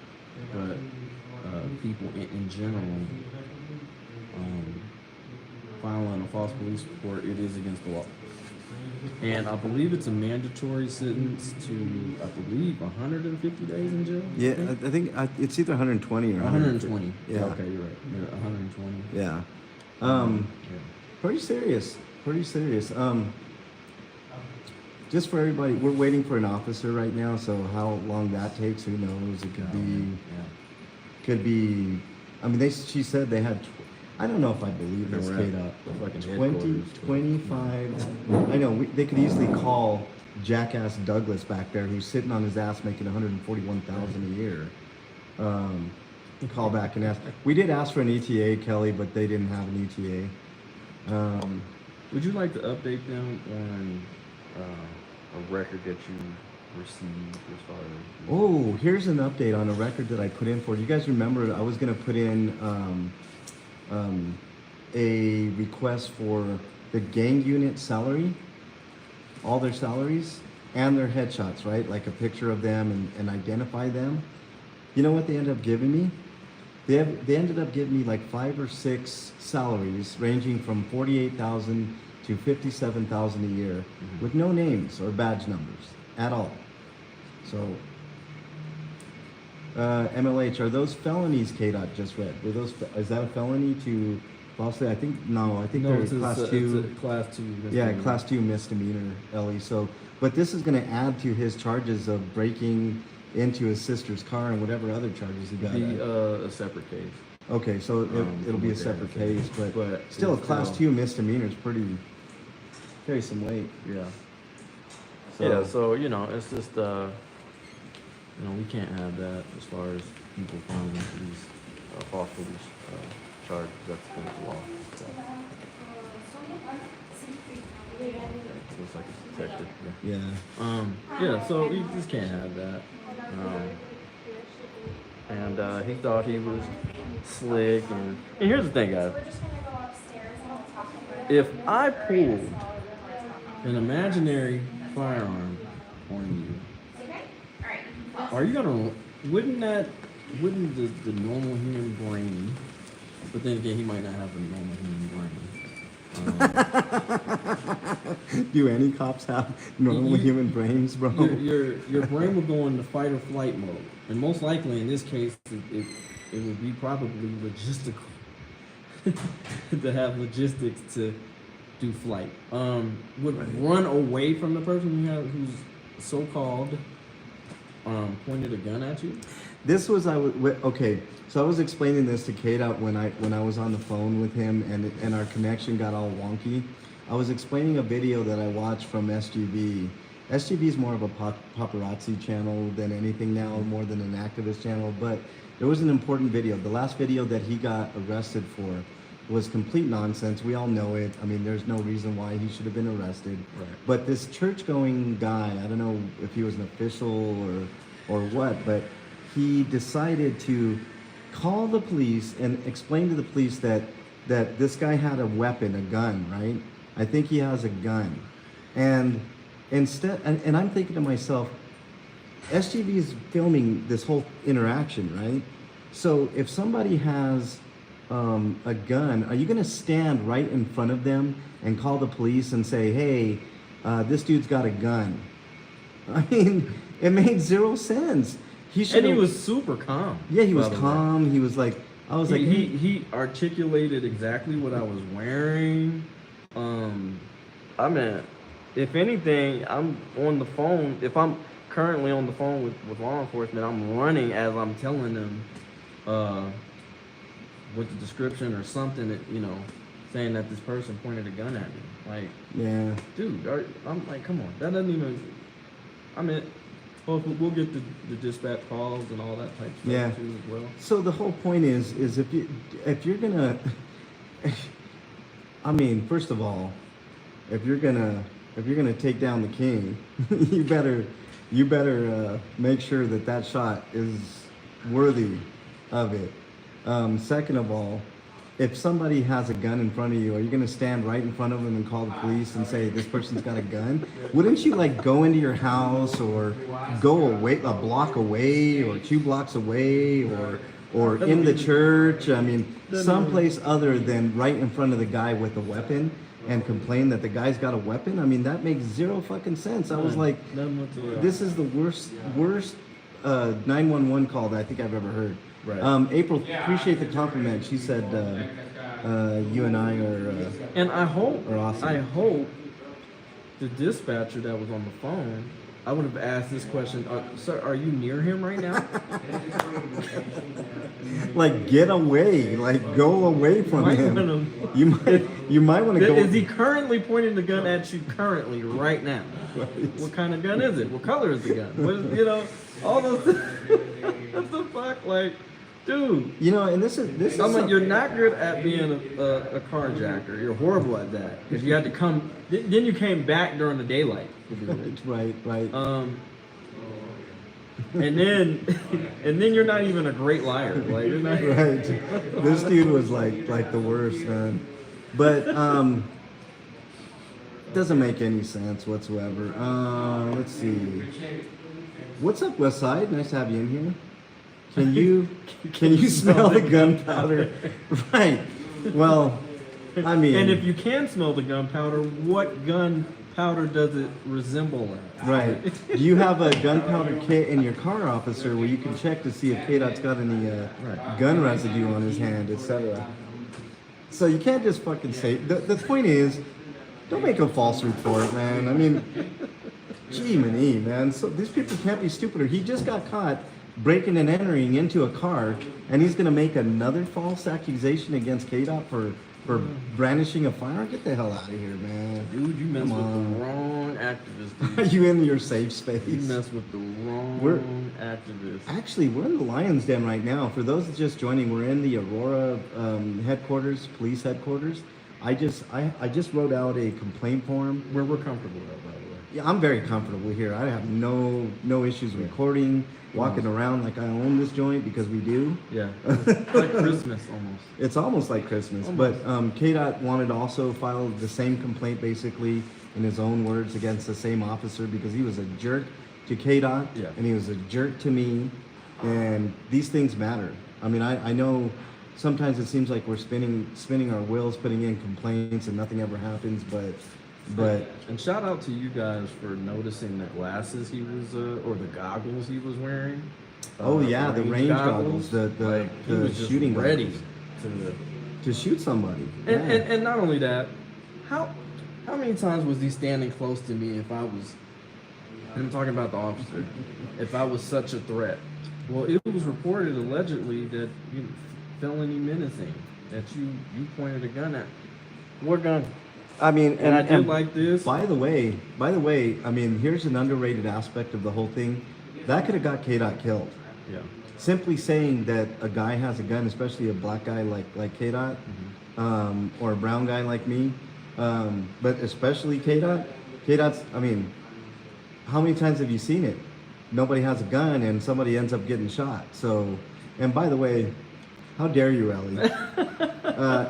but people in general, filing a false police report, it is against the law. And I believe it's a mandatory sentence to, I believe, 150 days in jail. Yeah, I think it's either 120 or 120. Yeah. Okay, you're right. Yeah, 120. Yeah. Yeah. Pretty serious. Pretty serious. Just for everybody, we're waiting for an officer right now, so how long that takes, who knows? It could be, I mean, she said they had, I don't know if I believe this, Kdot. Fucking 20, headquarters. 25, I know, they could easily call jackass Douglas back there, who's sitting on his ass making 141,000 a year. Call back and ask. We did ask for an ETA, Kelly, but they didn't have an ETA. Would you like to update them on a record that you received as far as? Oh, here's an update on a record that I put in for. Do you guys remember I was gonna put in a request for the gang unit salary, all their salaries and their headshots, right? Like a picture of them and identify them. You know what they ended up giving me? They ended up giving me like 5 or 6 salaries ranging from 48,000 to 57,000 a year, with no names or badge numbers at all. So, MLH, are those felonies Kdot just read? Is that a felony to falsely? I think they're It's class it's 2. a class 2. Yeah, class 2 misdemeanor, Ellie. So, but this is going to add to his charges of breaking into his sister's car and whatever other charges he got. Be a separate case. Okay, so it'll be a separate case, but still, a class 2 misdemeanor is carries some weight. Yeah. So, So it's just we can't have that as far as people falling into these false police charges. That's against the law. So. Looks like it's detected. yeah. So we just can't have that. And he thought he was slick. And here's the thing, guys. We're just gonna go upstairs and we'll talk about it. If I pulled an imaginary firearm on Okay? Alright. you, are you gonna? Wouldn't the normal human brain? But then again, he might not have a normal human brain. Do any cops have normal human brains, bro? Your brain will go into fight or flight mode, and most likely in this case, it would be probably logistical to have logistics to do flight. Would run away from the person who's so-called pointed a gun at you. This was okay. So I was explaining this to Kdot when I was on the phone with him and our connection got all wonky. I was explaining a video that I watched from SGV. SGV is more of a paparazzi channel than anything now, more than an activist channel. But there was an important video. The last video that he got arrested for was complete nonsense. We all know it. I mean, there's no reason why he should have been arrested. Right. But this church-going guy, I don't know if he was an official or what, but he decided to call the police and explain to the police that this guy had a weapon, a gun, right? I think he has a gun. And instead, and I'm thinking to myself, SGV is filming this whole interaction, right? So if somebody has a gun, are you gonna stand right in front of them and call the police and say, hey, this dude's got a gun? I mean, it made 0 sense. And he was super calm. Yeah, he was by the way. calm. He was like, I was like, hey. He articulated exactly what I was wearing. I mean, if anything, I'm on the phone. If I'm currently on the phone with law enforcement, I'm running as I'm telling them with the description or something that, saying that this person pointed a gun at me. Like, Yeah. dude, I'm like, come on. That doesn't even, I mean, well, we'll get the dispatch calls and all that type of stuff Yeah. too as well. So the whole point is if you're gonna, I mean, first of all, if you're gonna take down the king, you better make sure that shot is worthy of it. Second of all, if somebody has a gun in front of you, are you going to stand right in front of them and call the police and say, this person's got a gun? Wouldn't you go into your house or go away, a block away or 2 blocks away or in the church? I mean, someplace other than right in front of the guy with the weapon. and complain that the guy's got a weapon. I mean, that makes zero fucking sense. I was like, None whatsoever. this is the worst 911 call that I think I've ever heard. Right. April, appreciate the compliment. She said you and I are. And I hope, Are awesome. I hope the dispatcher that was on the phone, I would have asked this question, sir, are you near him right now? Like, get away, like go away from Might him. wanna- You might want to go. Is he currently pointing the gun at you currently, right now? Right. What kind of gun is it? What color is the gun? What is, you know, all those what the fuck? Like, dude. You know, and this is. I'm like, you're not good at being a carjacker. You're horrible at that. Because you had to come, then you came back during the daylight to do it. Right. And then you're not even a great liar. Like, you're not. Right. This dude was like the worst, man. But doesn't make any sense whatsoever. Let's see. What's up, West Side? Nice to have you in here. Can you smell the gunpowder? Right. Well, I mean. And if you can smell the gunpowder, what gunpowder does it resemble? Right. Do you have a gunpowder kit in your car, officer, where you can check to see if Kdot's got any gun residue on his hand, etc.? So you can't just fucking say. The point is, don't make a false report, man. I mean, gee, man. So these people can't be stupider. He just got caught breaking and entering into a car, and he's gonna make another false accusation against Kdot for brandishing a firearm. Get the hell out of here, man. Dude, you messed Come with on. the wrong activist, Are dude. you in your safe space? You messed with the wrong activist. Actually, we're in the Lion's Den right now. For those just joining, we're in the Aurora headquarters, police headquarters. I just wrote out a complaint form. Where we're comfortable at, by the way. Yeah, I'm very comfortable here. I have no issues recording, walking around like I own this joint, because we do. Yeah. It's like Christmas almost. It's almost like Christmas. Almost. But Kdot wanted to also file the same complaint, basically, in his own words, against the same officer, because he was a jerk to Kdot, Yeah. and he was a jerk to me, and these things matter. I mean, I know sometimes it seems like we're spinning our wheels, putting in complaints, and nothing ever happens, but And shout out to you guys for noticing the glasses he was, or the goggles he was wearing. oh yeah, the range goggles, the He was just shooting ready goggles to. to shoot somebody. And, Yeah. and not only that, how many times was he standing close to me if I was, I'm talking about the officer, if I was such a threat? Well, it was reported allegedly that felony menacing, that you pointed a gun at. What gun? I mean, And I did like this. By the way, I mean, here's an underrated aspect of the whole thing. That could have got Kdot killed. Yeah. Simply saying that a guy has a gun, especially a black guy like Kdot, or a brown guy like me, but especially Kdot's, I mean, how many times have you seen it? Nobody has a gun and somebody ends up getting shot. So, and by the way, how dare you, Ellie?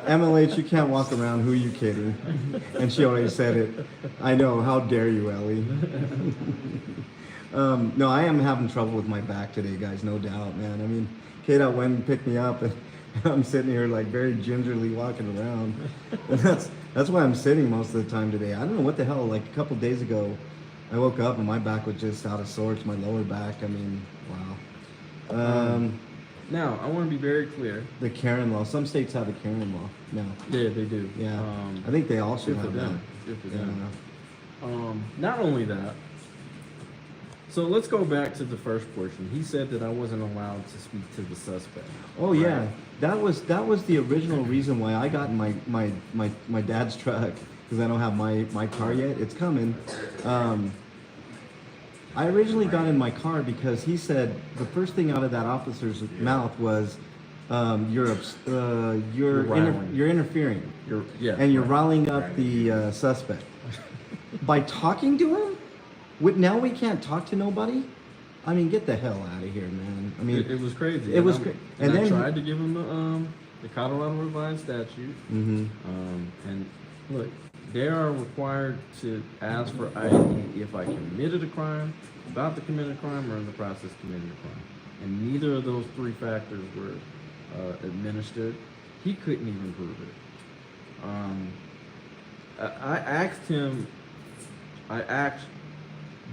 MLH, you can't walk around. Who are you kidding? And she already said it. I know. How dare you, Ellie? No, I am having trouble with my back today, guys. No doubt, man. I mean, Kdot went and picked me up, and I'm sitting here like very gingerly walking around. And that's why I'm sitting most of the time today. I don't know what the hell. Like a couple days ago, I woke up and my back was just out of sorts. My lower back. I mean, wow. Now, I want to be very clear. The Karen law. Some states have a Karen law now. Yeah, they do. Yeah. I think they all should Good for have them. that. Good for Yeah. them. Not only that, so let's go back to the first portion. He said that I wasn't allowed to speak to the suspect. Oh yeah, that was the original reason why I got in my dad's truck, because I don't have my car yet. It's coming. I originally got in my car because he said the first thing out of that officer's mouth was, you're interfering. And you're riling up the suspect by talking to him. Now we can't talk to nobody. I mean, get the hell out of here, man. I mean, it was crazy. It was And crazy. And I tried to give him the Colorado Revised Statute. Mm-hmm. And look, they are required to ask for ID if I committed a crime, about to commit a crime, or in the process of committing a crime. And neither of those three factors were administered. He couldn't even prove it. I asked him. I asked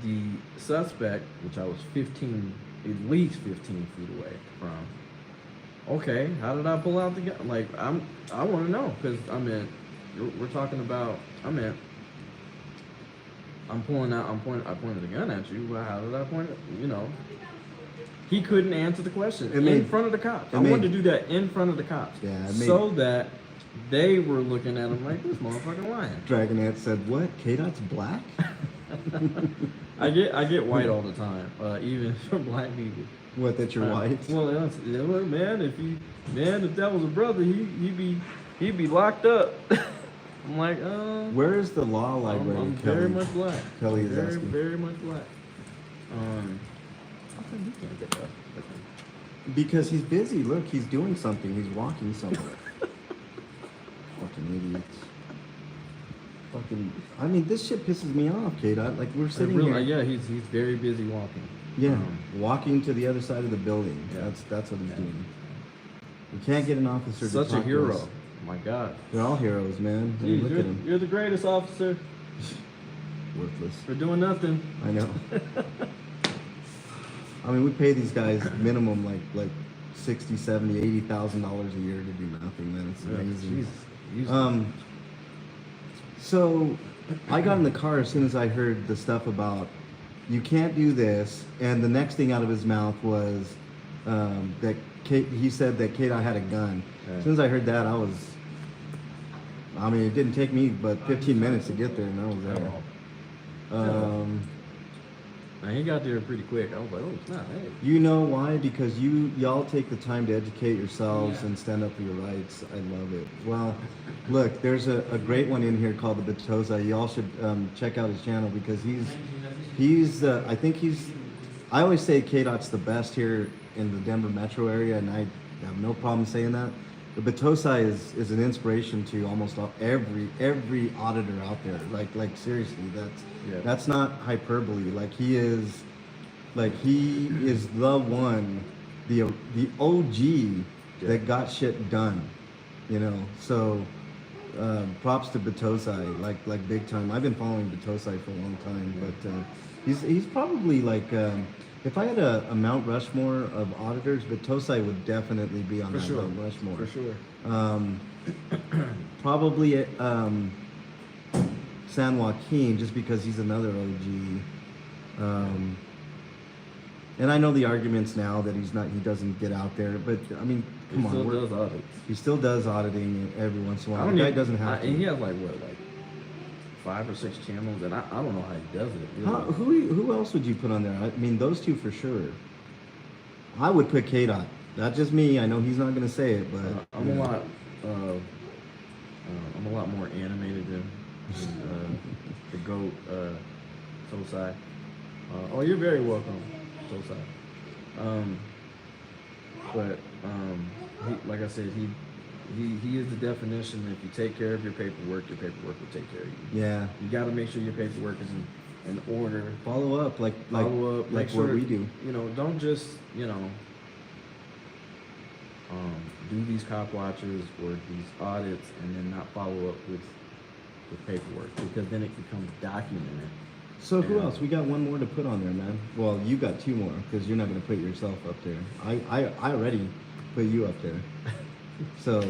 the suspect, which I was 15, at least 15 feet away from. Okay, how did I pull out the gun? Like I want to know because I mean, we're talking about. I mean, I'm pulling out. I pointed the gun at you. Well, how did I point it? You know. He couldn't answer the question in front of the cops. I wanted to do that in front of the cops. Yeah, so that they were looking at him like this motherfucker lying. Dragonette said, "What? Kdot's black?" I get white all the time, even from black people. What? That you're white? Well, man, if that was a brother, he'd be locked up. I'm like, Where is the law library? I'm Kelly? very much black. Kelly is very, asking. very much black. How come he can't get that? Because he's busy. Look, he's doing something. He's walking somewhere. Fucking idiots. Fucking. I mean, this shit pisses me off, Kdot. Like we're sitting here. Yeah, he's very busy walking. Yeah, walking to the other side of the building. Yeah. That's what he's doing. You can't get an officer. Such to a talk to hero. us. My God. They're all heroes, man. I mean, look at him. You're the greatest officer Worthless. for doing nothing. I know. I mean, we pay these guys minimum like $60,000, $70,000, $80,000 a year to do nothing, man. It's amazing. Jesus. So I got in the car as soon as I heard the stuff about you can't do this, and the next thing out of his mouth was that he said that Kdot had a gun. Right. As soon as I heard that, I mean, it didn't take me but 15 minutes to get there, and I was there. Now he got there pretty quick. I was like, oh, it's not. Hey. You know why? Because y'all take the time to educate yourselves and stand up for your rights. I love it. Well, look, there's a great one in here called the Batoza. Y'all should check out his channel because I always say Kdot's the best here in the Denver metro area, and I have no problem saying that. The Batosa is an inspiration to almost every auditor out there. Like seriously, that's not hyperbole. Like he is the one, the OG that got shit done. You know, so props to Batosai, like big time. I've been following Batosai for a long time, but he's probably like if I had a Mount Rushmore of auditors, Batosai would definitely be on that Mount Rushmore. For sure. Probably San Joaquin, just because he's another OG. And I know the arguments now that he doesn't get out there, but I mean, come on. He still does audits. He still does auditing every once in a while. The The guy doesn't have to. And he has like 5 or 6 channels, and I don't know how he does it. Really. Who else would you put on there? I mean, those two for sure. I would put Kdot. Not just me. I know he's not gonna say it, but I'm a lot more animated than the GOAT Tosai. Oh, you're very welcome, Tosai. But like I said, he is the definition. If you take care of your paperwork will take care of you. Yeah. You got to make sure your paperwork is in order. Follow up like Make sure, what we do. You know, don't just do these cop watches or these audits and then not follow up with paperwork, because then it becomes documented. So who else? We got one more to put on there, man. Well, you got 2 more because you're not going to put yourself up there. I already put you up there. So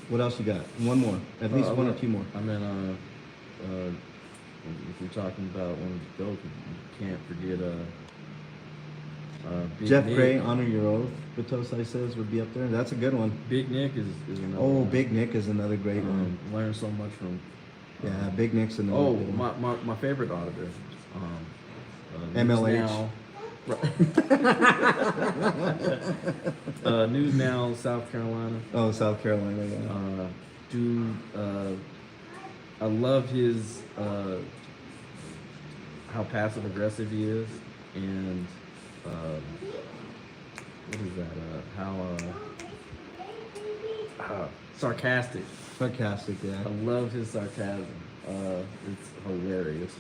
what else you got? One more, at least 1 or 2 more. I mean, if you're talking about one of the GOAT, you can't forget Big Jeff Nick. Gray, honor your oath. Batosai says would be up there. That's a good one. Big Nick is another. Oh, one. Big Nick is another great one. Learned so much from. Yeah, Big Nick's another. Oh, good one. my favorite auditor. MLH. News Now, South Carolina. Oh, South Carolina. Yeah. Dude, I love his how passive aggressive he is, and what is that? How sarcastic. Sarcastic, yeah. I love his sarcasm. It's hilarious.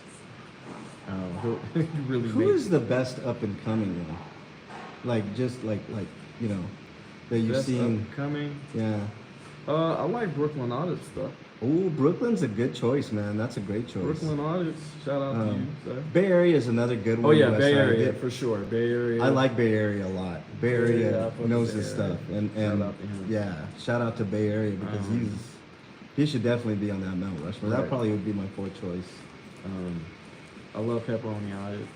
He really Who makes is the best up and coming one? Like just like that you've best seen. coming. Yeah. I like Brooklyn Audit stuff. Oh, Brooklyn's a good choice, man. That's a great choice. Brooklyn Audits, shout out to you, sir. Bay Area is another good one. Oh yeah, West Bay Side. Area for sure. Bay Area. I like Bay Area a lot. Bay Area Yeah, I fuck with knows Bay his Area. stuff, and Shout out to him. yeah, shout out to Bay Area because he should definitely be on that Mount Rushmore. That Right. probably would be my fourth choice. I love Pepperoni Audits.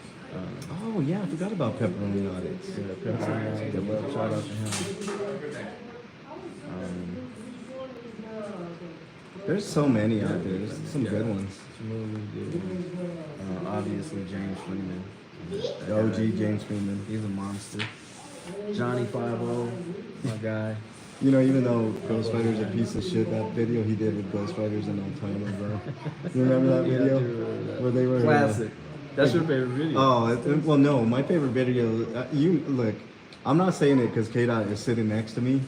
Oh yeah, I forgot about Pepperoni Audits. Yeah, Pepperoni Audits. I love. Shout out to him. There's so many out there. There's some good ones. Some really good ones. Obviously, James Freeman. The OG James Freeman. He's a monster. Johnny 5-0, my guy. You know, even though Ghost Rider's a piece of shit, that video he did with Ghost Riders and Old Timer, bro. You remember that Yeah, I video? do remember that. Where they were Classic. That's your favorite video. Oh, well, no, my favorite video, you look, I'm not saying it because Kdot is sitting next to me,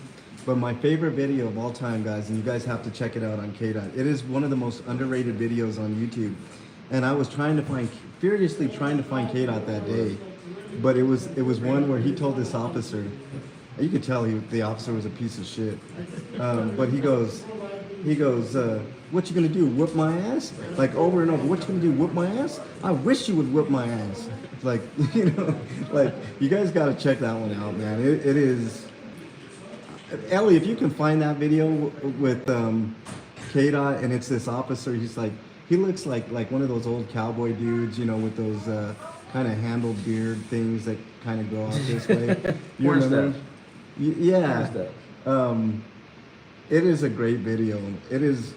but my favorite video of all time, guys, and you guys have to check it out on Kdot. It is one of the most underrated videos on YouTube. And I was furiously trying to find Kdot that day, but it was one where he told this officer, you could tell the officer was a piece of shit, but he goes, what you gonna do, whoop my ass? Like over and over, what you gonna do, whoop my ass? I wish you would whoop my ass. Like, you know, like, you guys gotta check that one out, man. It is, Ellie, if you can find that video with Kdot, and it's this officer, he looks like one of those old cowboy dudes, you know, with those kind of handled beard things that kind of go out this way. You Orange remember? Dash. Yeah. Orange It is a great video. It is,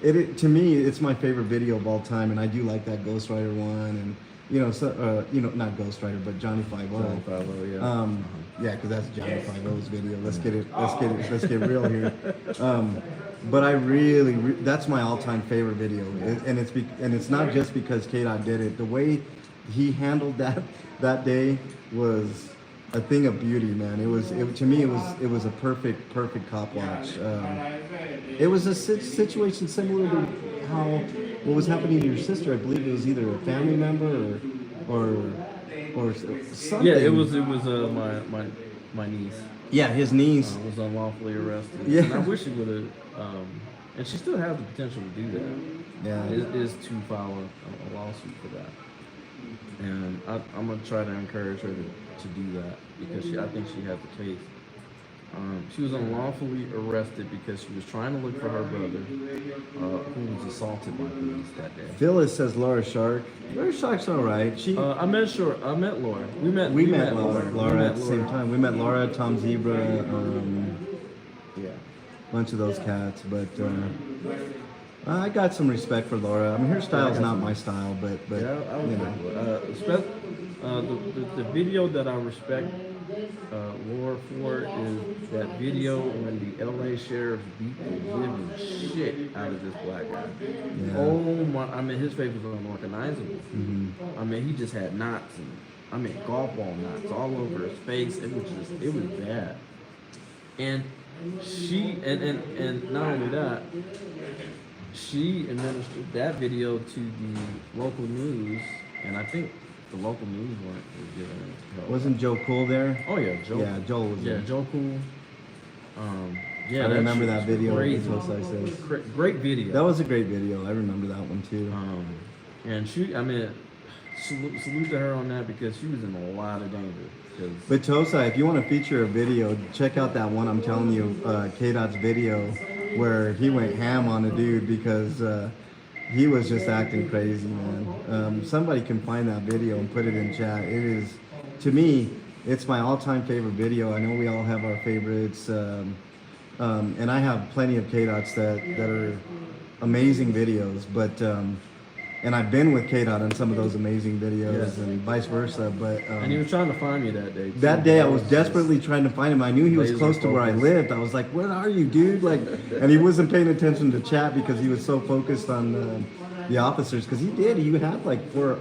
to me, it's my favorite video of all time, and I do like that Ghost Rider one, and not Ghost Rider, but Johnny 5-0. Johnny 5-0, yeah. Yeah, because that's Johnny 5-0's video. Let's get real here. But I that's my all-time favorite video, and it's not just because Kdot did it. The way he handled that day was a thing of beauty, man. To me, it was a perfect cop watch. It was a situation similar to what was happening to your sister. I believe it was either a family member or something. Yeah, it was my niece. Yeah, his niece. Was unlawfully arrested. Yeah. And I wish she would have, and she still has the potential to do that. Yeah. It is to file a lawsuit for that. And I'm going to try to encourage her to do that because I think she has the case. She was unlawfully arrested because she was trying to look for her brother who was assaulted by police that day. Phyllis says Laura Shark. Laura Shark's all right. I met Laura. We met Laura at the same time. We met Laura, Tom Zebra, yeah, a bunch of those cats. But I got some respect for Laura. I mean, her style's not my style, but yeah, you know. The video that I respect Laura for is that video when the LA sheriff beat the living shit out of this black guy. Yeah. Oh my! I mean, his face was unrecognizable. Mm-hmm. I mean, he just had knots and golf ball knots all over his face. It was bad. And she and not only that, she administered that video to the local news, and I think the local news weren't giving help. Wasn't Joe Cool there? Oh yeah, Joe. Yeah, Joel was there. Joe Cool. Yeah, I remember that shit video. was crazy. Says. Great video. That was a great video. I remember that one too. And salute to her on that because she was in a lot of danger. But Tosa, if you want to feature a video, check out that one I'm telling you, Kdot's video, where he went ham on a dude because he was just acting crazy, man. Somebody can find that video and put it in chat. It is, to me, it's my all-time favorite video. I know we all have our favorites, and I have plenty of Kdots that are amazing videos, but and I've been with Kdot on some of those amazing videos, and vice versa. But and he was trying to find me that day. That day, I was desperately trying to find him. I knew he was close to where I lived. I was like, "Where are you, dude?" Like, and he wasn't paying attention to chat because he was so focused on the officers. Because he had like 3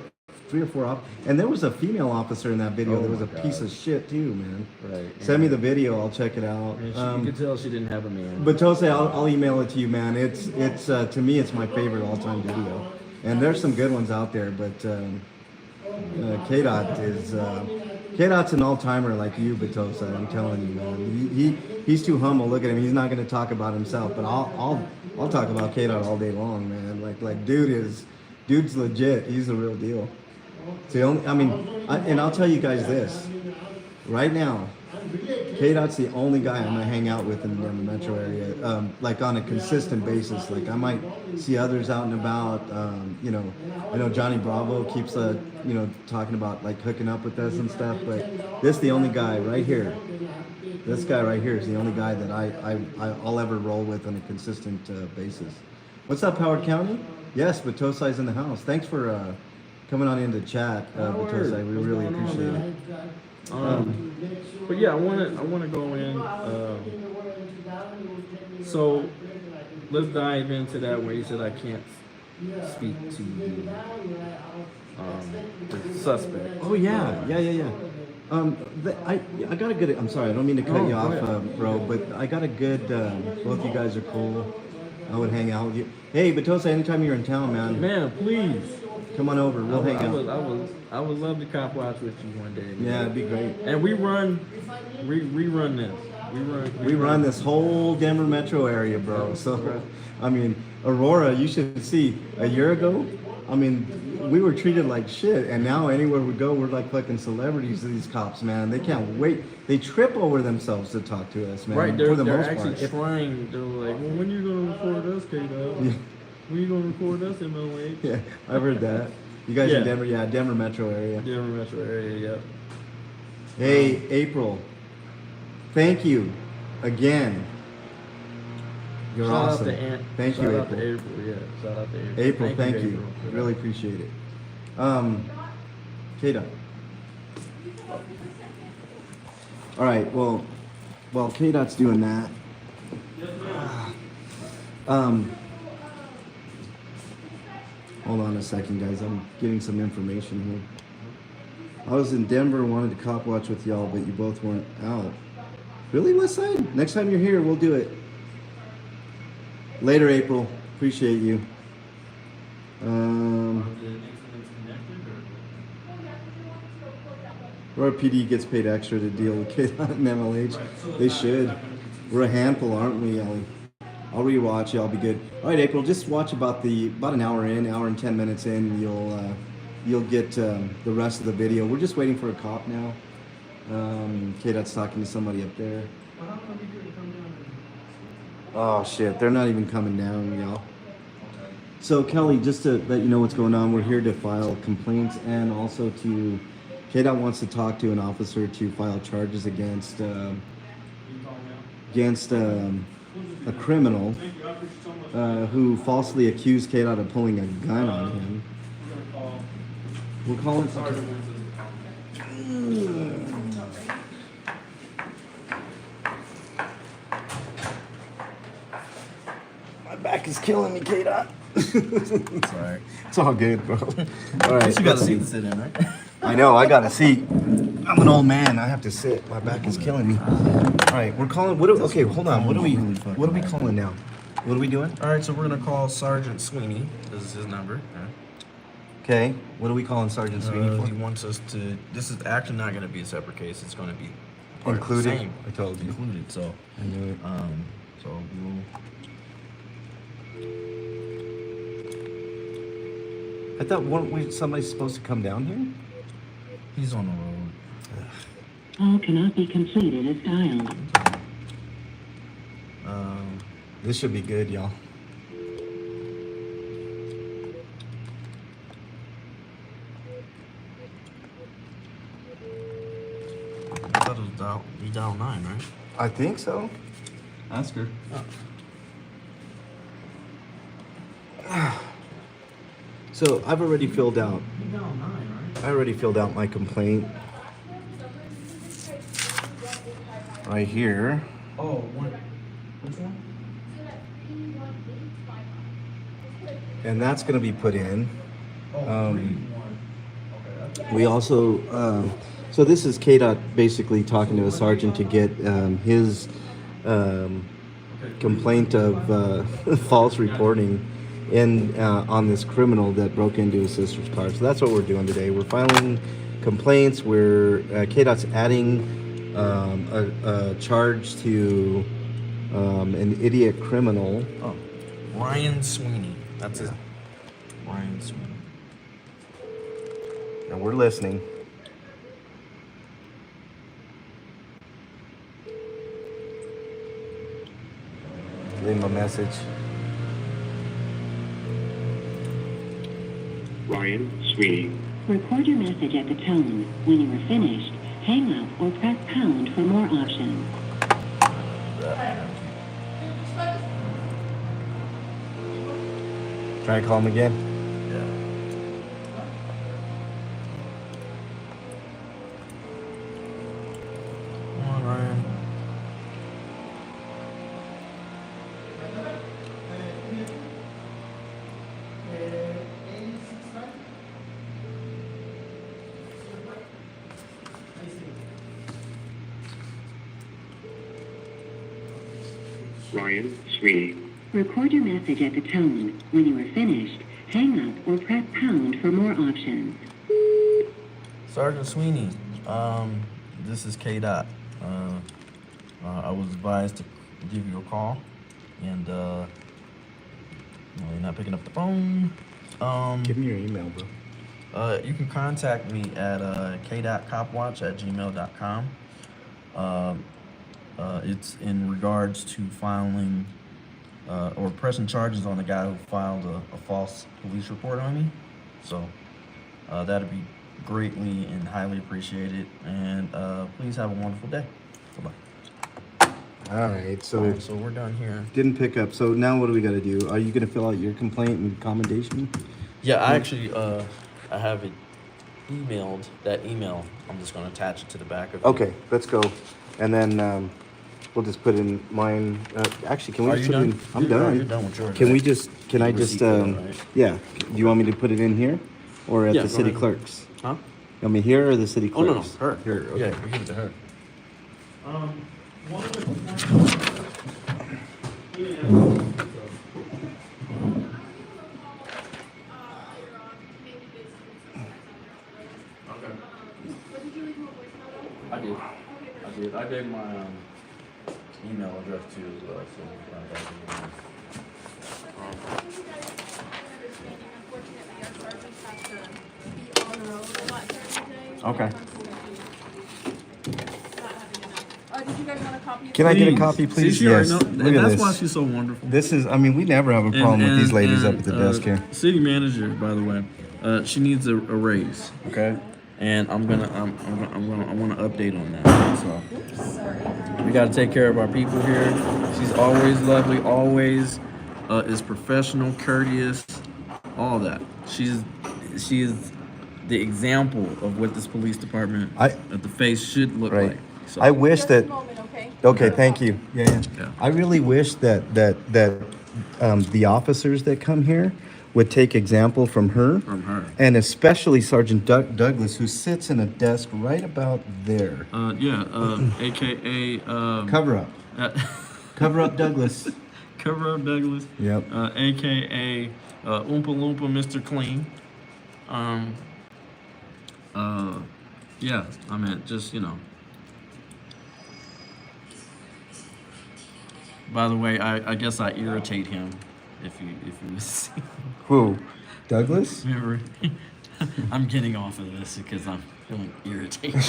or 4 and there was a female officer in that video. That was a piece of shit too, man. Right. Send me the video. I'll check it out. And you could tell she didn't have a man. But Tose, I'll email it to you, man. It's to me, it's my favorite all-time video. And there's some good ones out there, but Kdot's an all-timer like you, Batosa. I'm telling you, man. He's too humble. Look at him. He's not going to talk about himself, but I'll talk about Kdot all day long, man. Like dude's legit. He's the real deal. It's the only, and I'll tell you guys this, right now, Kdot's the only guy I'm gonna hang out with in the Denver metro area, like on a consistent basis. Like I might see others out and about. You know, I know Johnny Bravo keeps talking about like hooking up with us and stuff, but this the only guy right here. This guy right here is the only guy that I'll ever roll with on a consistent basis. What's up, Howard County? Yes, Batosai's in the house. Thanks for coming on into chat, Batosai. We really appreciate it. But yeah, I wanna go in. So let's dive into that where you said I can't speak to the suspect. Oh yeah. I got a good. I'm sorry, I don't mean to cut you off, bro, but I got a good. Both you guys are cool. I would hang out with you. Hey, Batosa, anytime you're in town, man. Man, please Come on over. We'll hang out. I would love to cop watch with you one day. Man. Yeah, it'd be great. And we run this. We run this whole Denver metro area, bro. So, I mean, Aurora, you should see. A year ago, I mean, we were treated like shit, and now anywhere we go, we're like fucking celebrities to these cops, man. They can't wait. They trip over themselves to talk to us, man. Right, for the they're most actually part. trying. They're like, well, when you gonna record us, Kdot? Yeah. When you gonna record us, MLH? Yeah, I've heard that. You guys Yeah. in Denver, yeah, Denver metro area. Denver metro area, yep. Hey, April, thank you again. You're Shout awesome. out to Aunt. Thank you, Shout out April. to April, yeah. Shout out to April. April, thank you. April. Really appreciate it. Kdot. All right. Well, while Kdot's doing that, hold on a second, guys. I'm getting some information here. I was in Denver, wanted to cop watch with y'all, but you both weren't out. Really, Westside? Next time you're here, we'll do it. Later, April. Appreciate you. Our PD gets paid extra to deal with Kdot and MLH. They should. We're a handful, aren't we, Ellie? I'll rewatch you. I'll be good. All right, April. Just watch about an hour in, hour and 10 minutes in. You'll get the rest of the video. We're just waiting for a cop now. Kdot's talking to somebody up there. Oh shit, they're not even coming down, y'all. So Kelly, just to let you know what's going on, we're here to file complaints and also Kdot wants to talk to an officer to file charges against a criminal who falsely accused Kdot of pulling a gun on him. We're calling. My back is killing me, Kdot. It's alright. It's all good, bro. All right. You got a seat to sit in, right? I know, I got a seat. I'm an old man. I have to sit. My back is killing me. All right, we're calling. Okay, hold on. What are we calling now? What are we doing? All right, so we're gonna call Sergeant Sweeney. This is his number. Okay, what are we calling Sergeant Sweeney for? He wants us to. This is actually not gonna be a separate case. It's gonna be part of the Included? same. I told you. Included. So, I knew it. so we'll. I thought weren't somebody supposed to come down here? He's on the road. Call cannot be completed as dialed. This should be good, y'all. I thought it was we dialed 9, right? I think so. Ask her. So I've already filled out. We dialed 9, right? I already filled out my complaint. Right here. Oh, one. Which one? And that's going to be put in. Oh, 3-1. Okay. We also, so this is Kdot basically talking to a sergeant to get his complaint of false reporting on this criminal that broke into his sister's car. So that's what we're doing today. We're filing complaints. Kdot's adding a charge to an idiot criminal. Oh. Ryan Sweeney. That's it. Ryan Sweeney. And we're listening. Leave him a message. Ryan Sweeney. Record your message at the tone. When you are finished, hang up or press pound for more options. Try to call him again. Come on, Ryan. Ryan Sweeney. Record your message at the tone. When you are finished, hang up or press pound for more options. Sergeant Sweeney, this is Kdot. I was advised to give you a call, and well, you're not picking up the phone. Give me your email, bro. You can contact me at kdotcopwatch@gmail.com. It's in regards to filing or pressing charges on the guy who filed a false police report on me. So that'd be greatly and highly appreciated. And please have a wonderful day. Bye-bye. All right, so So we're done here. didn't pick up. So now what do we got to do? Are you going to fill out your complaint and commendation? Yeah, I actually I have it emailed. That email, I'm just going to attach it to the back of it. Okay, let's go. And then we'll just put in mine. Actually, can we Are just you put it done? in? I'm You're done. done with yours, Can we right? just, can I just, Receipt for that, right? yeah. Do you want me to put it in here or at Yeah, the go city ahead. clerk's? Huh? You want me here or the city Oh, no, clerk's? her. Here, okay. Yeah, we give it to her. I did. I gave my email address to you as well, so Unfortunately, our sergeants have to be on the road a lot during the day. Okay. Did you guys want a copy? Can I get a copy, please? See, she already Yes. know- Look at that's this. why she's so wonderful. This is, I mean, we never have a problem with these ladies up at the desk here. City manager, by the way, she needs a raise. Okay, and I want to update on that. So we got to take care of our people here. She's always lovely, always is professional, courteous, all that. She is the example of what this police department at the face should look Right. like. So, I wish Just that. a moment, okay? Okay, thank you. Yeah. Yeah. I really wish that the officers that come here would take example from her. From her. And especially Sergeant Douglas, who sits in a desk right about there. AKA Cover up. Cover up Douglas. Cover Up Douglas. Yep. AKA Oompa Loompa Mr. Clean. Yeah, I mean, just, you know. By the way, I guess I irritate him if you see. Who? Douglas? Remember, I'm getting off of this because I'm feeling irritated.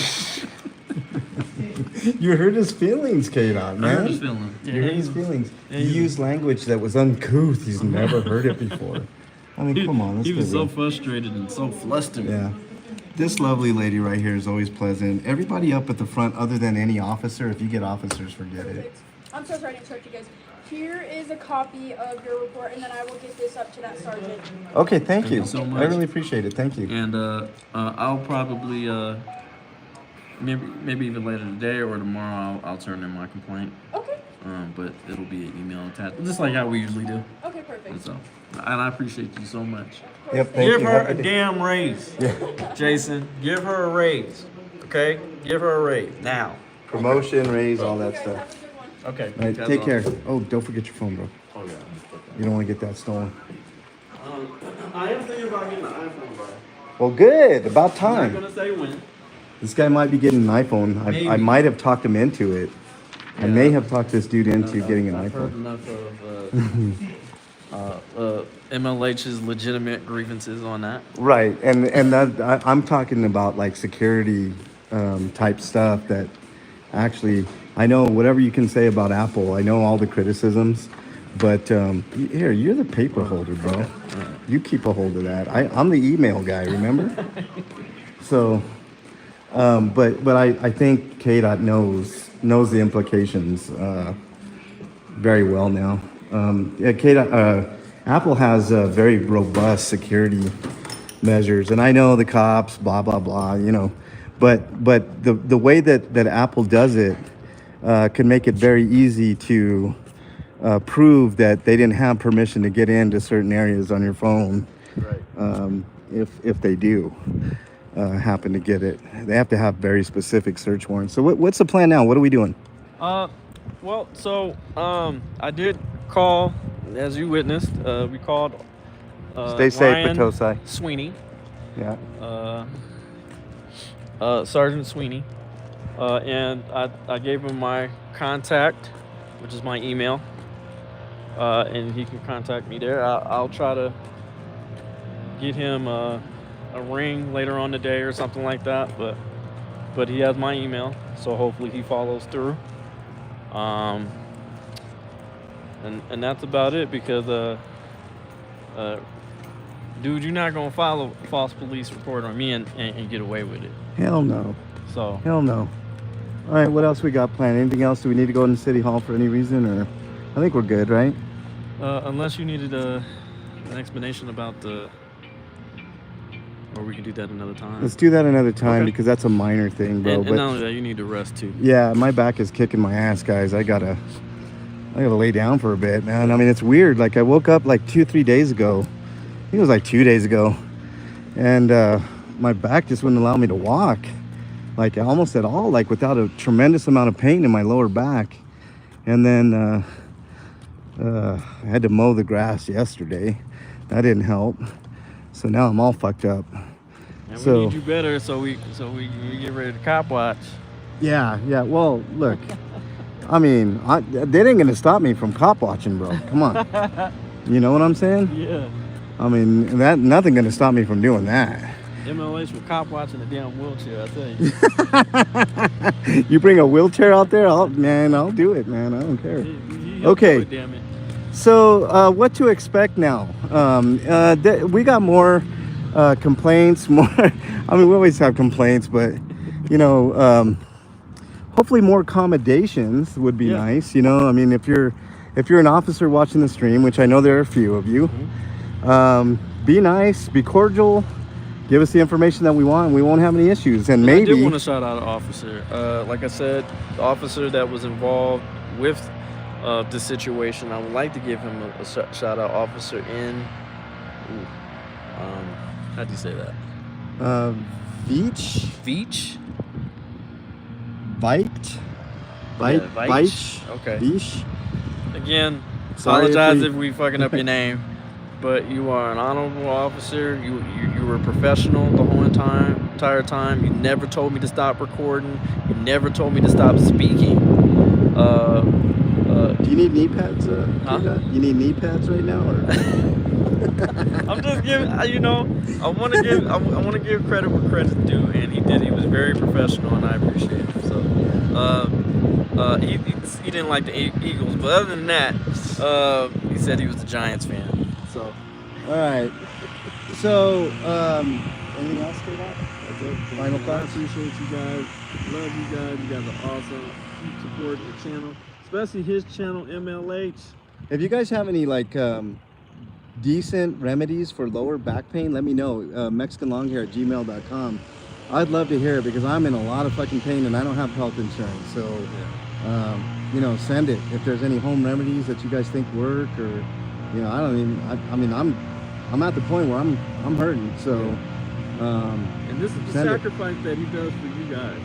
You hurt his feelings, Kdot, I man. hurt his feelings. You hurt his feelings. Yeah, You used language that was uncouth. He's never heard it before. I mean, come on. Let's He was get so real. frustrated and so flustered. Yeah. This lovely lady right here is always pleasant. Everybody up at the front, other than any officer, if you get officers, forget it. I'm so sorry to interrupt you guys. Here is a copy of your report, and then I will get this up to that sergeant. Okay, thank you. you so I much. really appreciate it. Thank you. And I'll probably maybe even later today or tomorrow I'll turn in my complaint. Okay. But it'll be an email attached, just like how we usually do. Okay, perfect. So, and I appreciate you so much. Yep, thank Give you. her Have a good day. damn raise, Jason. Give her a raise, okay? Give her a raise now. Promotion, raise, all that You guys stuff. have a good one. Okay. All right, that's take all. care. Oh, don't forget your phone, bro. Oh yeah. You don't want to get that stolen. I am thinking about getting an iPhone, bro. Well, good. About I'm not time. gonna say when. This guy might be getting an iPhone. I Maybe. might have talked him into it. I may have talked this dude into getting an I've heard iPhone. enough of MLH's legitimate grievances on that. Right, and I'm talking about like security type stuff that actually, I know whatever you can say about Apple, I know all the criticisms, but here, you're the paper holder, bro. You keep a hold of that. I'm the email guy, remember? So, but I think Kdot knows the implications very well now. Yeah, Kdot, Apple has very robust security measures, and I know the cops, blah blah blah, you know, but the way that Apple does it can make it very easy to prove that they didn't have permission to get into certain areas on your phone. Right. If they do happen to get it, they have to have very specific search warrants. So what's the plan now? What are we doing? Well, so I did call, as you witnessed. We called. Stay safe, Ryan Potosi. Sweeney. Yeah. Sergeant Sweeney, and I gave him my contact, which is my email, and he can contact me there. I'll try to get him a ring later on today or something like that, but he has my email, so hopefully he follows through. And that's about it, because dude, you're not gonna file a false police report on me and get away with it. Hell no. So Hell no. All right, what else we got planned? Anything else? Do we need to go into City Hall for any reason, or I think we're good, right? unless you needed an explanation about the, or we can do that another time. Let's do that another time, Okay. because that's a minor thing, bro. And not only that, you need to rest too. Yeah, my back is kicking my ass, guys. I gotta lay down for a bit, man. I mean, it's weird. Like, I woke up like 2-3 days ago. I think it was like 2 days ago, and my back just wouldn't allow me to walk, like almost at all, like without a tremendous amount of pain in my lower back. And then I had to mow the grass yesterday. That didn't help. So now I'm all fucked up. And So- we need you better, so we get ready to cop watch. Yeah. Well, look. I mean, they ain't gonna stop me from cop watching, bro. Come on. You know what I'm saying? Yeah. I mean, nothing gonna stop me from doing that. MLH with cop watching a damn wheelchair, I tell you. You bring a wheelchair out there, I'll do it, man. I don't care. He'll Okay. do it, damn it. So, what to expect now? We got more complaints. More. I mean, we always have complaints, but you know, hopefully more accommodations would be Yeah. nice. You know, I mean, if you're an officer watching the stream, which I know there are a few of you, be nice, be cordial, give us the information that we want, and we won't have any issues. And I did maybe want to shout out an officer. Like I said, the officer that was involved with the situation, I would like to give him a shout out. Officer in, how do you say that? Veach, Veach? Vite, Yeah, Veich, Okay. Veach. Again, Sorry apologize if if we fucking up your name, but you are an honorable officer. You were professional the whole entire time. You never told me to stop recording. You never told me to stop speaking. Do you need knee pads? Huh? You need knee pads right now, or? I'm just giving, I want to give credit where credit's due, and he did. He was very professional, and I appreciate it. So, he didn't like the Eagles, but other than that, he said he was a Giants fan. So, All right. So, anything else, Kdot? that's it. Final I thoughts? appreciate you guys. Love you guys. You guys are awesome. Keep supporting the channel, especially his channel, MLH. If you guys have any like decent remedies for lower back pain, let me know. MexicanLonghair@gmail.com. I'd love to hear it, because I'm in a lot of fucking pain and I don't have health insurance. So, send it. If there's any home remedies that you guys think work, or, I don't even. I mean, I'm at the point where I'm hurting. So, And this is the Send it. sacrifice that he does for you guys.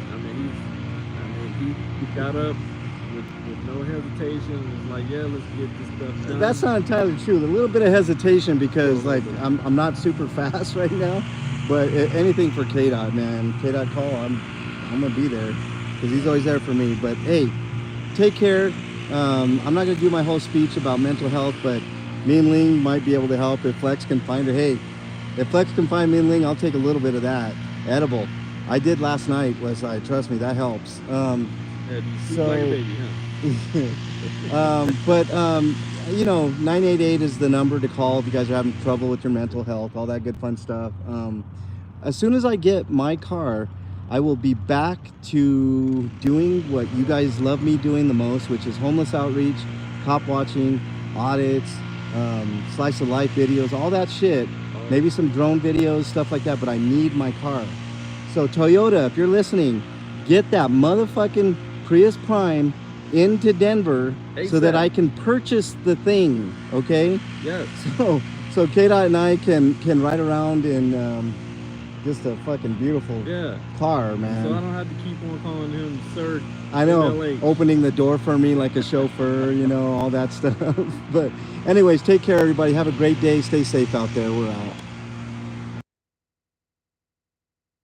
He got up with no hesitation. It's like, yeah, let's get this stuff done. that's not entirely true. A little bit of hesitation, because like I'm not super fast right now, but anything for Kdot, man. Kdot call. I'm gonna be there, because he's always there for me. But hey, take care. I'm not gonna do my whole speech about mental health, but Me and Ling might be able to help if Flex can find her. Hey, if Flex can find me and Ling, I'll take a little bit of that. Edible. I did last night, Westside. Trust me, that helps. So, you know, 988 is the number to call if you guys are having trouble with your mental health, all that good fun stuff. As soon as I get my car, I will be back to doing what you guys love me doing the most, which is homeless outreach, cop watching, audits, slice of life videos, all that shit. Maybe some drone videos, stuff like that, but I need my car. So Toyota, if you're listening, get that motherfucking Prius Prime into Denver so that I can purchase the thing, okay? Yes. So Kdot and I can ride around in just a fucking beautiful car, man. So I don't have to keep on calling him sir. I know, MLH. opening the door for me like a chauffeur, you know, all that stuff. But anyways, take care, everybody. Have a great day. Stay safe out there. We're out.